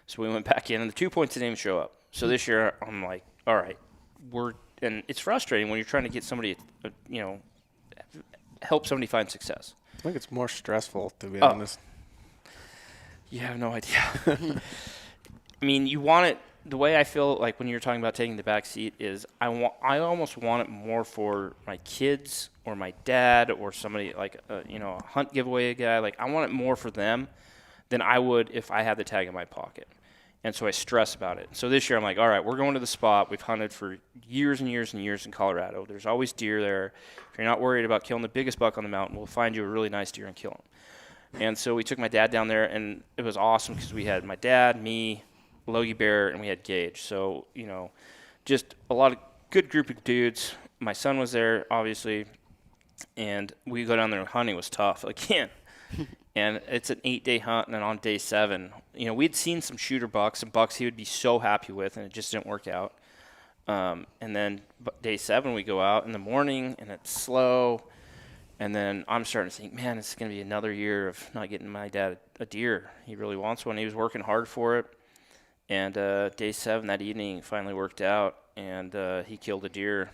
Speaker 1: So we went back in, and the 2 points didn't even show up. So this year, I'm like, all right, and it's frustrating when you're trying to get somebody, help somebody find success.
Speaker 4: I think it's more stressful, to be honest.
Speaker 1: You have no idea. I mean, you want it, the way I feel like when you're talking about taking the back seat is I almost want it more for my kids or my dad or somebody like, a hunt giveaway guy. Like, I want it more for them than I would if I had the tag in my pocket. And so I stress about it. So this year I'm like, all right, we're going to the spot. We've hunted for years and years and years in Colorado. There's always deer there. If you're not worried about killing the biggest buck on the mountain, we'll find you a really nice deer and kill him. And so we took my dad down there, and it was awesome because we had my dad, me, Logie Bear, and we had Gage. So, you know, just a lot of good group of dudes. My son was there, obviously, and we go down there and hunting was tough. Again. And it's an 8-day hunt, and then on day 7, you know, we'd seen some shooter bucks, some bucks he would be so happy with, and it just didn't work out. And then day 7, we go out in the morning, and it's slow. And then I'm starting to think, man, it's going to be another year of not getting my dad a deer. He really wants one. He was working hard for it. And day 7, that evening, finally worked out, and he killed a deer.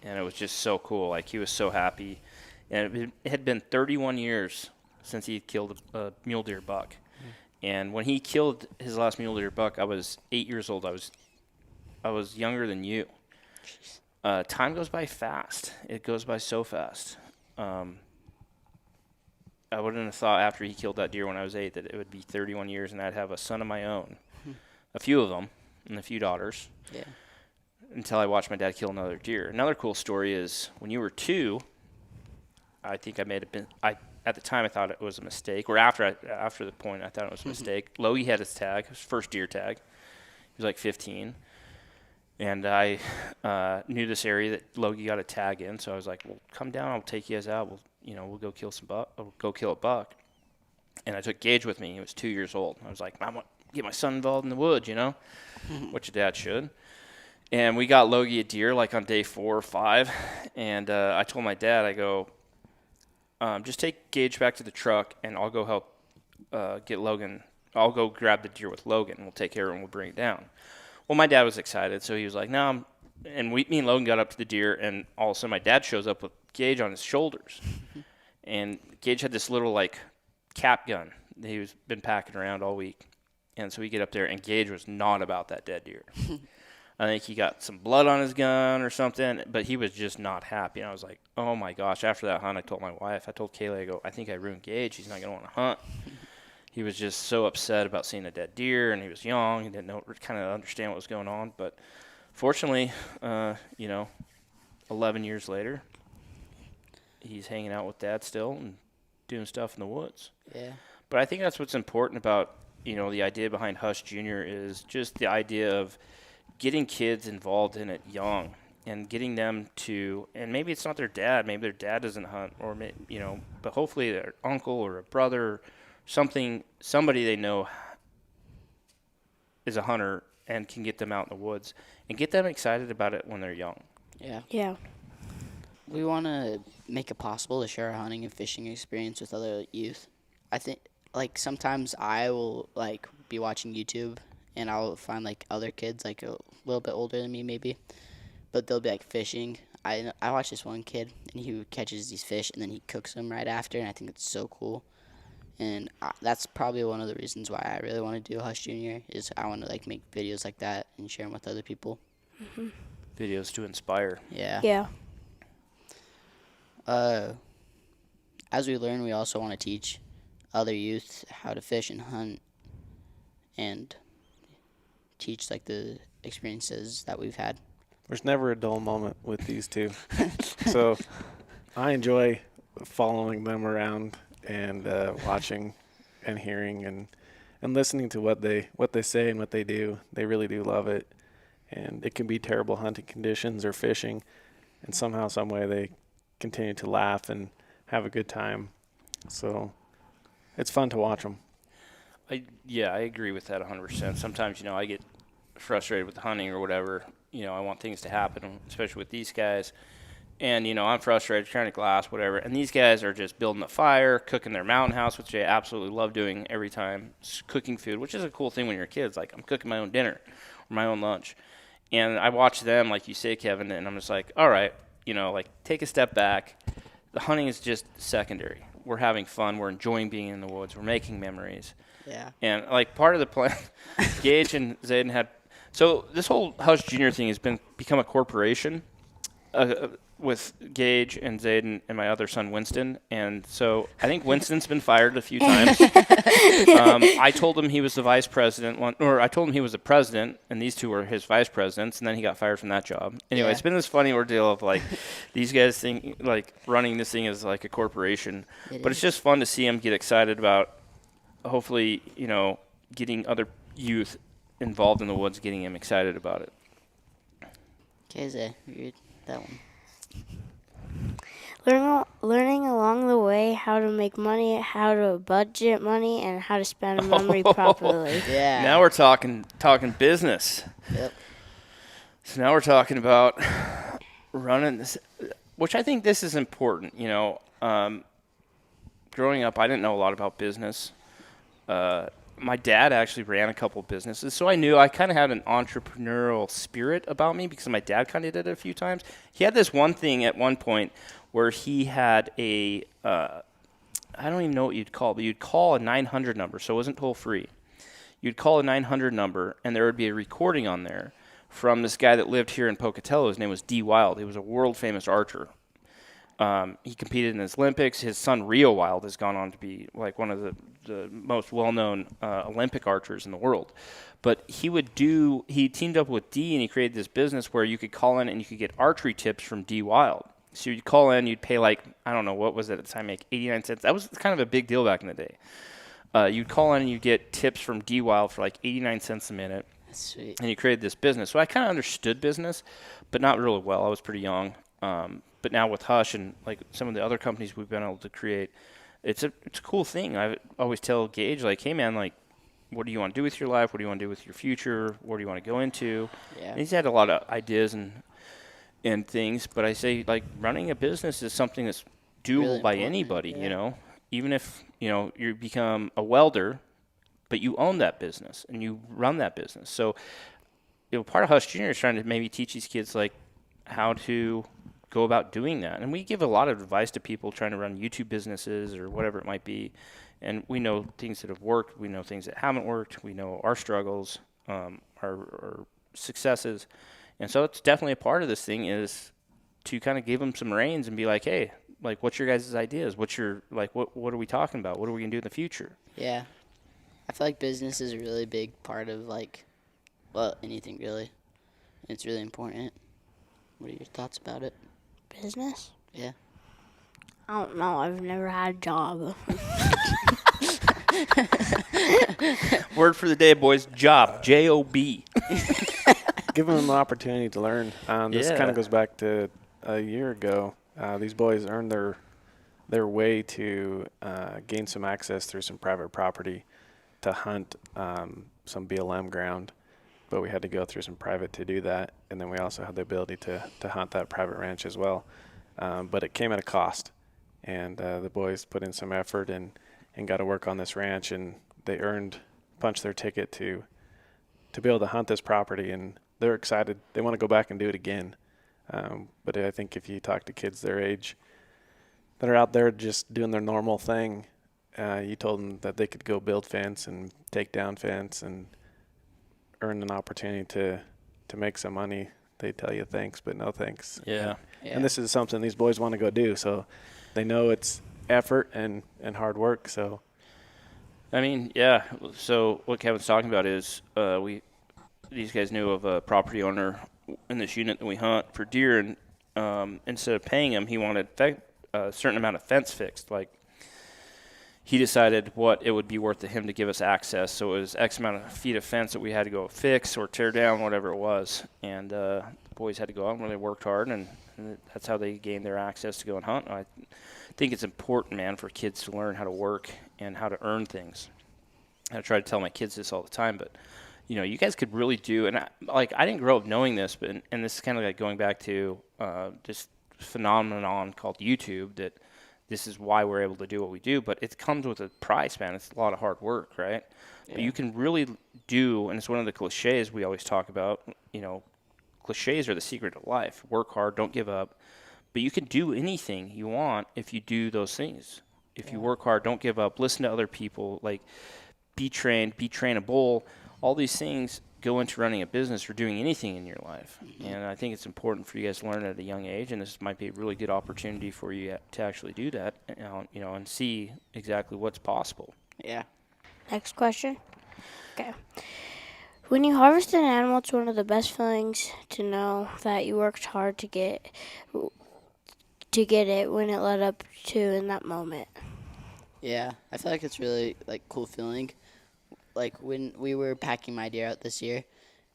Speaker 1: And it was just so cool. Like, he was so happy. And it had been 31 years since he killed a mule deer buck. And when he killed his last mule deer buck, I was 8 years old. I was younger than you. Time goes by fast. It goes by so fast. I wouldn't have thought after he killed that deer when I was 8 that it would be 31 years and I'd have a son of my own. A few of them and a few daughters.
Speaker 2: Yeah.
Speaker 1: Until I watched my dad kill another deer. Another cool story is when you were 2, I think at the time I thought it was a mistake, or after the point I thought it was a mistake. Logie had his tag, his first deer tag. He was like 15, and I knew this area that Logie got a tag in, so I was like, "Well, come down, I'll take you guys out. We'll go kill we'll go kill a buck." And I took Gage with me. He was 2 years old. I was like, "I want to get my son involved in the woods, what your dad should." And we got Logie a deer like on day 4 or 5, and I told my dad, I go, just take Gage back to the truck, and I'll go help get Logan. I'll go grab the deer with Logan, and we'll take care of it, and we'll bring it down. Well, my dad was excited, so he was like, no. And me and Logan got up to the deer, and all of a sudden my dad shows up with Gage on his shoulders. And Gage had this little, like, cap gun that he's been packing around all week. And so we get up there, and Gage was not about that dead deer. I think he got some blood on his gun or something, but he was just not happy. And I was like, oh, my gosh. After that hunt, I told my wife, I told Kaylee, I go, I think I ruined Gage. He's not going to want to hunt. He was just so upset about seeing a dead deer, and he was young. He didn't kind of understand what was going on. But fortunately, 11 years later, he's hanging out with Dad still and doing stuff in the woods.
Speaker 2: Yeah.
Speaker 1: But I think that's what's important about, the idea behind Hush Jr. is just the idea of getting kids involved in it young and getting them to, and maybe it's not their dad, maybe their dad doesn't hunt, or but hopefully their uncle or a brother, somebody they know is a hunter and can get them out in the woods and get them excited about it when they're young.
Speaker 2: Yeah.
Speaker 3: Yeah.
Speaker 2: We want to make it possible to share our hunting and fishing experience with other youth. I think, sometimes I will, be watching YouTube, and I'll find, other kids, a little bit older than me maybe, but they'll be, fishing. I watch this one kid, and he catches these fish, and then he cooks them right after, and I think it's so cool. And that's probably one of the reasons why I really want to do Hush Junior, is I want to, make videos like that and share them with other people.
Speaker 3: Mm-hmm.
Speaker 1: Videos to inspire.
Speaker 2: Yeah.
Speaker 3: Yeah.
Speaker 2: As we learn, we also want to teach other youth how to fish and hunt, and teach the experiences that we've had.
Speaker 4: There's never a dull moment with these two. So I enjoy following them around and watching and hearing and listening to what they say and what they do. They really do love it. And it can be terrible hunting conditions or fishing, and somehow, some way they continue to laugh and have a good time. So it's fun to watch them. I
Speaker 1: agree with that 100%. Sometimes, I get frustrated with hunting or whatever. I want things to happen, especially with these guys. And, I'm frustrated, trying to glass, whatever. And these guys are just building a fire, cooking their mountain house, which I absolutely love doing every time. Cooking food, which is a cool thing when you're a kid. It's like I'm cooking my own dinner or my own lunch. And I watch them, like you say, Kevin, and I'm just like, all right, take a step back. The hunting is just secondary. We're having fun. We're enjoying being in the woods. We're making memories.
Speaker 2: Yeah.
Speaker 1: And, part of the plan, Gage and Zayden had – so this whole Hush Junior thing has become a corporation. with Gage and Zayden and my other son Winston, and so I think Winston's been fired a few times. I told him he was the vice president, or I told him he was the president, and these two were his vice presidents, and then he got fired from that job. Anyway,
Speaker 2: Yeah.
Speaker 1: It's been this funny ordeal of like these guys think like running this thing as like a corporation, but it's just fun to see them get excited about. Hopefully, getting other youth involved in the woods, getting them excited about it.
Speaker 2: Okay, Zay, read that one.
Speaker 3: Learning along the way how to make money, how to budget money, and how to spend money properly.
Speaker 2: Yeah.
Speaker 1: Now we're talking business.
Speaker 2: Yep.
Speaker 1: So now we're talking about running this, which I think this is important. Growing up, I didn't know a lot about business. My dad actually ran a couple businesses, so I knew I kind of had an entrepreneurial spirit about me because my dad kind of did it a few times. He had this one thing at one point where he had I don't even know what you'd call it, but you'd call a 900 number, so it wasn't toll free. You'd call a 900 number, and there would be a recording on there from this guy that lived here in Pocatello. His name was D. Wild. He was a world-famous archer. He competed in the Olympics. His son, Rio Wild, has gone on to be like one of the most well-known Olympic archers in the world. But he teamed up with D, and he created this business where you could call in and you could get archery tips from D. Wild. So you'd call in, you'd pay like, I don't know, what was it at the time, like 89 cents. That was kind of a big deal back in the day. You'd call in and you'd get tips from D. Wild for like 89 cents a minute.
Speaker 2: That's sweet.
Speaker 1: And you created this business. So I kind of understood business, but not really well. I was pretty young. But now with Hush and like some of the other companies we've been able to create, it's a cool thing. I always tell Gage, like, hey man, like, what do you want to do with your life? What do you want to do with your future? Where do you want to go into?
Speaker 2: Yeah.
Speaker 1: And he's had a lot of ideas and things, but I say like running a business is something that's doable
Speaker 2: Really
Speaker 1: by
Speaker 2: important,
Speaker 1: anybody,
Speaker 2: yeah.
Speaker 1: Even if, you become a welder, but you own that business and you run that business. So, part of Hush Junior is trying to maybe teach these kids like how to go about doing that. And we give a lot of advice to people trying to run YouTube businesses or whatever it might be. And we know things that have worked. We know things that haven't worked. We know our struggles, our successes. And so it's definitely a part of this thing is to kind of give them some reins and be like, hey, like, what's your guys' ideas? What's your, like, what are we talking about? What are we going to do in the future?
Speaker 2: Yeah. I feel like business is a really big part of, like, well, anything really. It's really important. What are your thoughts about it?
Speaker 3: Business?
Speaker 2: Yeah.
Speaker 3: I don't know. I've never had a job.
Speaker 1: Word for the day, boys. Job. J-O-B.
Speaker 4: Give them an opportunity to learn. This
Speaker 1: Yeah.
Speaker 4: kind of goes back to a year ago. These boys earned their way to gain some access through some private property to hunt some BLM ground, but we had to go through some private to do that, and then we also had the ability to hunt that private ranch as well. But it came at a cost, and the boys put in some effort and got to work on this ranch, and they punched their ticket to be able to hunt this property, and they're excited. They want to go back and do it again. But I think if you talk to kids their age that are out there just doing their normal thing, you told them that they could go build fence and take down fence and earn an opportunity to make some money, they tell you thanks, but no thanks.
Speaker 1: Yeah.
Speaker 4: And this is something these boys want to go do, so they know it's effort and hard work. So,
Speaker 1: I mean, yeah. So what Kevin's talking about is these guys knew of a property owner in this unit that we hunt for deer, and instead of paying him, he wanted a certain amount of fence fixed. Like, he decided what it would be worth to him to give us access. So it was X amount of feet of fence that we had to go fix or tear down, whatever it was. And the boys had to go out and really worked hard, and that's how they gained their access to go and hunt. I think it's important, man, for kids to learn how to work and how to earn things. I try to tell my kids this all the time, but you guys could really do, and I didn't grow up knowing this, but and this is kind of like going back to this phenomenon called YouTube, that this is why we're able to do what we do, but it comes with a price, man. It's a lot of hard work, right? Yeah. But you can really do, and it's one of the cliches we always talk about, cliches are the secret of life. Work hard, don't give up. But you can do anything you want if you do those things. If you work hard, don't give up, listen to other people, like be trained, be trainable, all these things. go into running a business or doing anything in your life. And I think it's important for you guys to learn at a young age, and this might be a really good opportunity for you to actually do that, and see exactly what's possible.
Speaker 2: Yeah.
Speaker 3: Next question. Okay. When you harvest an animal, it's one of the best feelings to know that you worked hard to get it when it led up to in that moment.
Speaker 2: Yeah, I feel like it's really like cool feeling. Like when we were packing my deer out this year,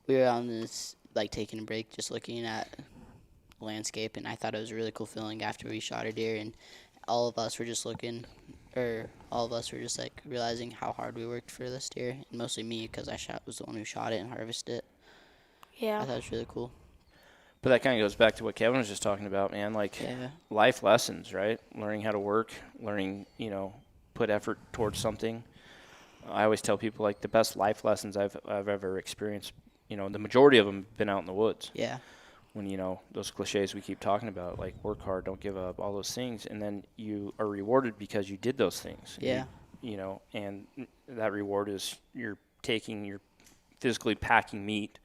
Speaker 2: we were on this like taking a break, just looking at the landscape, and I thought it was a really cool feeling after we shot a deer, and all of us were just like realizing how hard we worked for this deer, and mostly me because was the one who shot it and harvested it. I
Speaker 3: Yeah.
Speaker 2: thought it was really cool.
Speaker 1: But that kind of goes back to what Kevin was just talking about, man. Like
Speaker 2: Yeah.
Speaker 1: life lessons, right? Learning how to work, learning, put effort towards something. I always tell people like the best life lessons I've ever experienced, the majority of them have been out in the woods.
Speaker 2: Yeah.
Speaker 1: When, those cliches we keep talking about, like work hard, don't give up, all those things. And then you are rewarded because you did those things.
Speaker 2: Yeah.
Speaker 1: And that reward is you're physically packing meat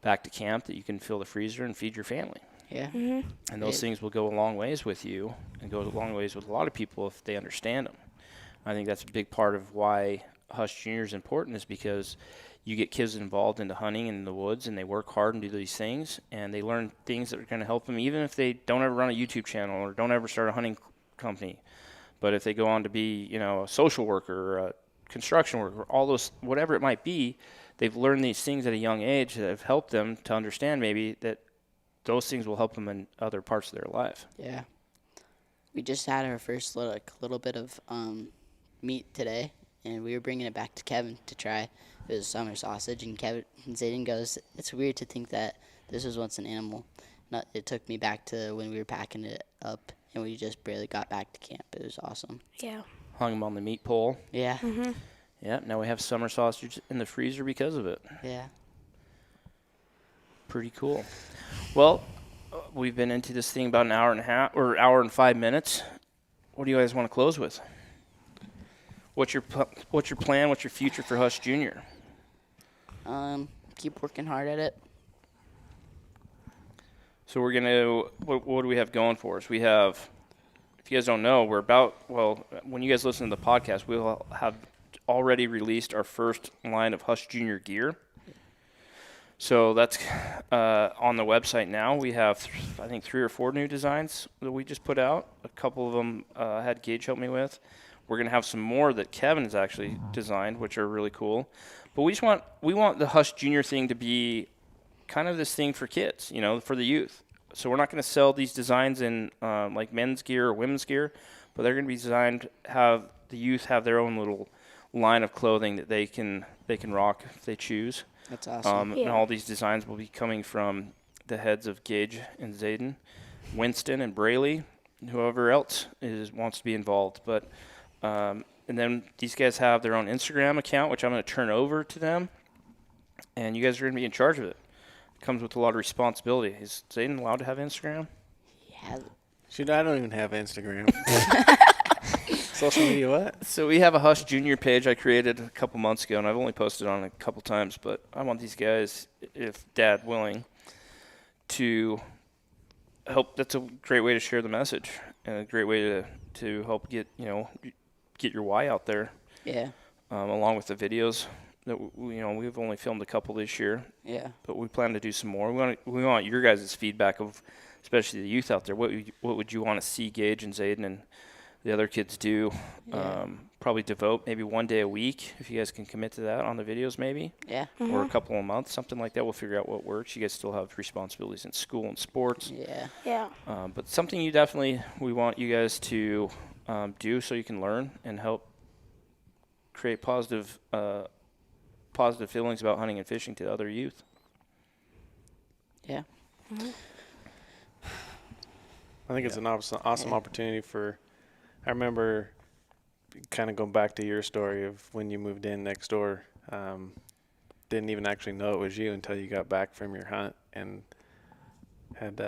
Speaker 1: back to camp that you can fill the freezer and feed your family.
Speaker 2: Yeah.
Speaker 3: Mm-hmm.
Speaker 1: And those things will go a long ways with you and go a long ways with a lot of people if they understand them. I think that's a big part of why Hush Junior is important, is because you get kids involved into hunting in the woods, and they work hard and do these things, and they learn things that are going to help them, even if they don't ever run a YouTube channel or don't ever start a hunting company. But if they go on to be, a social worker or a construction worker, all those, whatever it might be, they've learned these things at a young age that have helped them to understand maybe that those things will help them in other parts of their life.
Speaker 2: Yeah. We just had our first little bit of meat today, and we were bringing it back to Kevin to try. It was summer sausage, and Zayden goes, "It's weird to think that this was once an animal." It took me back to when we were packing it up, and we just barely got back to camp. It was awesome.
Speaker 3: Yeah.
Speaker 1: Hung them on the meat pole.
Speaker 2: Yeah.
Speaker 3: Mm-hmm.
Speaker 1: Yeah, now we have summer sausage in the freezer because of it.
Speaker 2: Yeah.
Speaker 1: Pretty cool. Well, we've been into this thing about an hour and a half, or hour and 5 minutes. What do you guys want to close with? What's your plan? What's your future for Hush Junior?
Speaker 2: Keep working hard at it.
Speaker 1: So we're gonna. What do we have going for us? We have. If you guys don't know, when you guys listen to the podcast, we'll have already released our first line of Hush Junior gear. So that's on the website now. We have, I think, 3 or 4 new designs that we just put out. A couple of them had Gage help me with. We're going to have some more that Kevin has actually designed, which are really cool. But we want the Hush Junior thing to be kind of this thing for kids, for the youth. So we're not going to sell these designs in like men's gear or women's gear, but they're going to be designed to have the youth have their own little line of clothing that they can rock if they choose.
Speaker 2: That's awesome.
Speaker 1: And all these designs will be coming from the heads of Gage and Zayden, Winston and Braley, and whoever else wants to be involved. But and then these guys have their own Instagram account, which I'm going to turn over to them, and you guys are going to be in charge of it. It comes with a lot of responsibility. Is Zayden allowed to have Instagram?
Speaker 2: Yeah.
Speaker 4: Shoot, I don't even have Instagram. Social media what?
Speaker 1: So we have a Hush Junior page I created a couple months ago, and I've only posted on it a couple times, but I want these guys, if Dad willing, to help. That's a great way to share the message and a great way to help get your why out there.
Speaker 2: Yeah.
Speaker 1: Along with the videos that we've only filmed a couple this year.
Speaker 2: Yeah.
Speaker 1: But we plan to do some more. We want your guys' feedback of, especially the youth out there. What would you want to see Gage and Zayden and the other kids do?
Speaker 2: Yeah.
Speaker 1: Probably devote maybe one day a week, if you guys can commit to that on the videos maybe.
Speaker 2: Yeah.
Speaker 1: Or a couple of months, something like that. We'll figure out what works. You guys still have responsibilities in school and sports.
Speaker 2: Yeah.
Speaker 3: Yeah.
Speaker 1: But something we want you guys to do so you can learn and help create positive feelings about hunting and fishing to other youth.
Speaker 2: Yeah.
Speaker 3: Mm-hmm.
Speaker 4: I think it's an awesome opportunity for. I remember kind of going back to your story of when you moved in next door. Didn't even actually know it was you until you got back from your hunt and had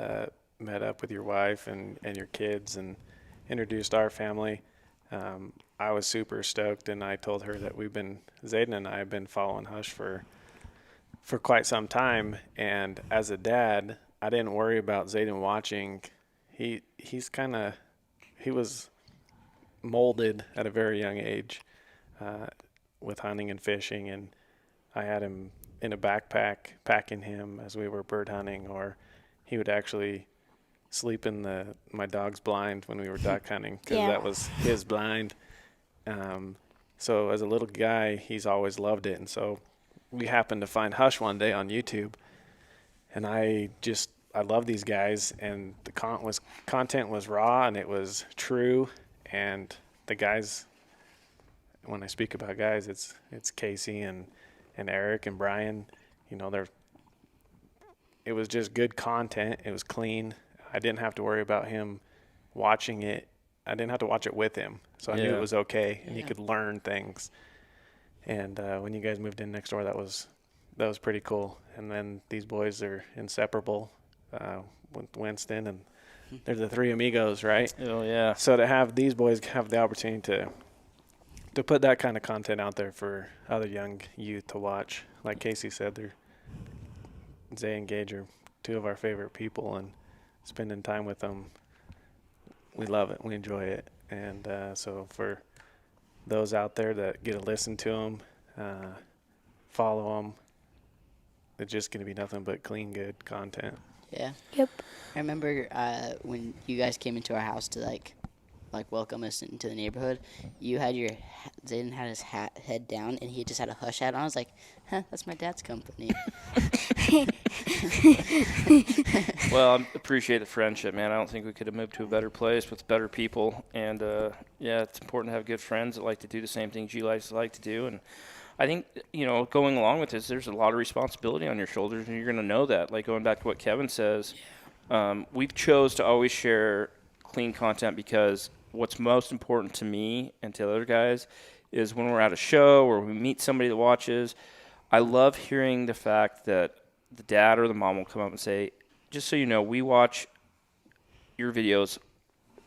Speaker 4: met up with your wife and your kids and introduced our family. I was super stoked, and I told her that Zayden and I have been following Hush for for quite some time. And as a dad, I didn't worry about Zayden watching. He was molded at a very young age with hunting and fishing, and I had him in a backpack packing him as we were bird hunting, or he would actually sleep in my dog's blind when we were duck hunting because
Speaker 3: Yeah.
Speaker 4: that was his blind. So as a little guy, he's always loved it. And so we happened to find Hush one day on YouTube, and I love these guys, and the content was raw and it was true. And the guys, when I speak about guys, it's Casey and Eric and Brian. You know, it was just good content. It was clean. I didn't have to worry about him watching it. I didn't have to watch it with him, so I knew
Speaker 1: Yeah.
Speaker 4: it was okay, and he could learn things. And when you guys moved in next door, that was pretty cool. And then these boys are inseparable with Winston, and they're the three amigos, right?
Speaker 1: Oh yeah.
Speaker 4: So to have these boys have the opportunity to put that kind of content out there for other young youth to watch, like Casey said, Zay and Gage are two of our favorite people, and spending time with them, we love it, we enjoy it. And so for those out there that get to listen to them, follow them, it's just going to be nothing but clean, good content.
Speaker 2: Yeah.
Speaker 3: Yep.
Speaker 2: I remember when you guys came into our house to like welcome us into the neighborhood. You had Zayden had his head down, and he just had a Hush hat on. I was like, huh, that's my dad's company.
Speaker 1: Well, I appreciate the friendship, man. I don't think we could have moved to a better place with better people. And, yeah, it's important to have good friends that like to do the same things you like to do. And I think, going along with this, there's a lot of responsibility on your shoulders, and you're going to know that. Like going back to what Kevin says, we've chose to always share clean content because what's most important to me and to the other guys is when we're at a show or we meet somebody that watches, I love hearing the fact that the dad or the mom will come up and say, just so you know, we watch your videos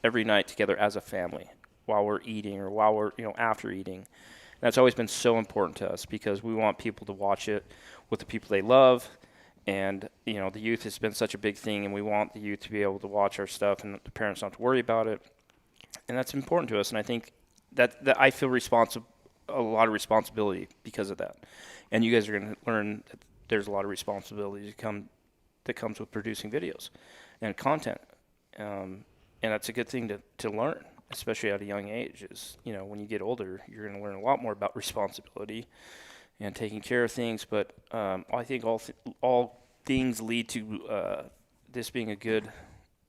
Speaker 1: every night together as a family while we're eating or while we're, after eating. And that's always been so important to us because we want people to watch it with the people they love. And, the youth has been such a big thing, and we want the youth to be able to watch our stuff and the parents not to worry about it. And that's important to us. And I think that I feel a lot of responsibility because of that. And you guys are going to learn that there's a lot of responsibility that comes with producing videos and content. And that's a good thing to learn, especially at a young age is, when you get older, you're going to learn a lot more about responsibility and taking care of things. But I think all things lead to this being a good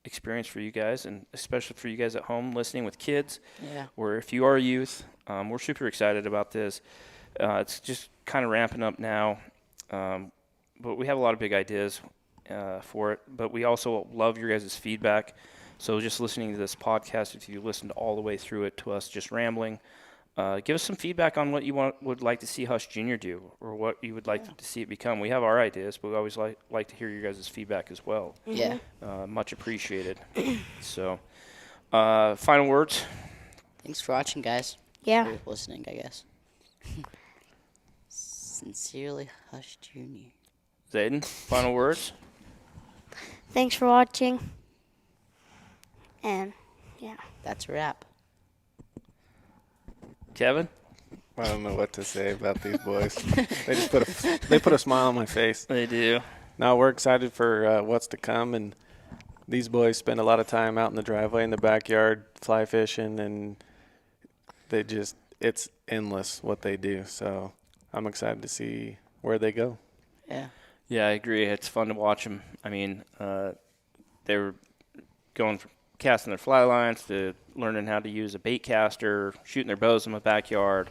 Speaker 1: experience for you guys, and especially for you guys at home listening with kids.
Speaker 2: Yeah.
Speaker 1: Or if you are a youth, we're super excited about this. It's just kind of ramping up now, but we have a lot of big ideas for it. But we also love your guys' feedback. So just listening to this podcast, if you listened all the way through it to us just rambling, give us some feedback on what you would like to see Hush Jr. do, or what you would like to see it become. We have our ideas, but we always like to hear your guys' feedback as well.
Speaker 2: Yeah.
Speaker 1: Much appreciated. So, final words.
Speaker 2: Thanks for watching, guys.
Speaker 3: Yeah.
Speaker 2: Or listening, I guess. Sincerely, Hush Jr.
Speaker 1: Zayden, final words.
Speaker 3: Thanks for watching. And, yeah.
Speaker 2: That's a wrap.
Speaker 1: Kevin.
Speaker 4: I don't know what to say about these boys. They just put a smile on my face.
Speaker 1: They do.
Speaker 4: No, we're excited for what's to come, and these boys spend a lot of time out in the driveway, in the backyard, fly fishing, and it's endless what they do. So I'm excited to see where they go.
Speaker 2: Yeah.
Speaker 1: Yeah, I agree. It's fun to watch them. I mean, they were going from casting their fly lines to learning how to use a bait caster, shooting their bows in the backyard,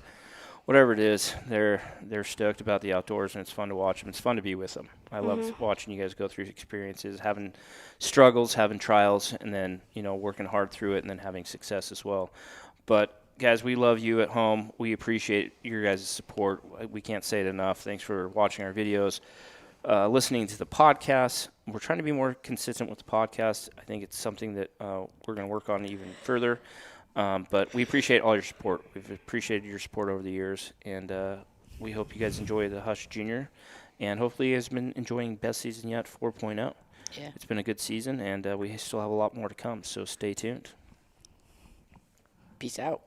Speaker 1: whatever it is. They're stoked about the outdoors, and it's fun to watch them. It's fun to be with them. I love watching you guys go through experiences, having struggles, having trials, and then working hard through it, and then having success as well. But guys, we love you at home. We appreciate your guys' support. We can't say it enough. Thanks for watching our videos. Listening to the podcast. We're trying to be more consistent with the podcast. I think it's something that we're going to work on even further. But we appreciate all your support. We've appreciated your support over the years, and we hope you guys enjoy the Hush Jr. And hopefully, you guys have been enjoying Best Season Yet 4.0.
Speaker 2: Yeah.
Speaker 1: It's been a good season, and we still have a lot more to come, so stay tuned.
Speaker 2: Peace out.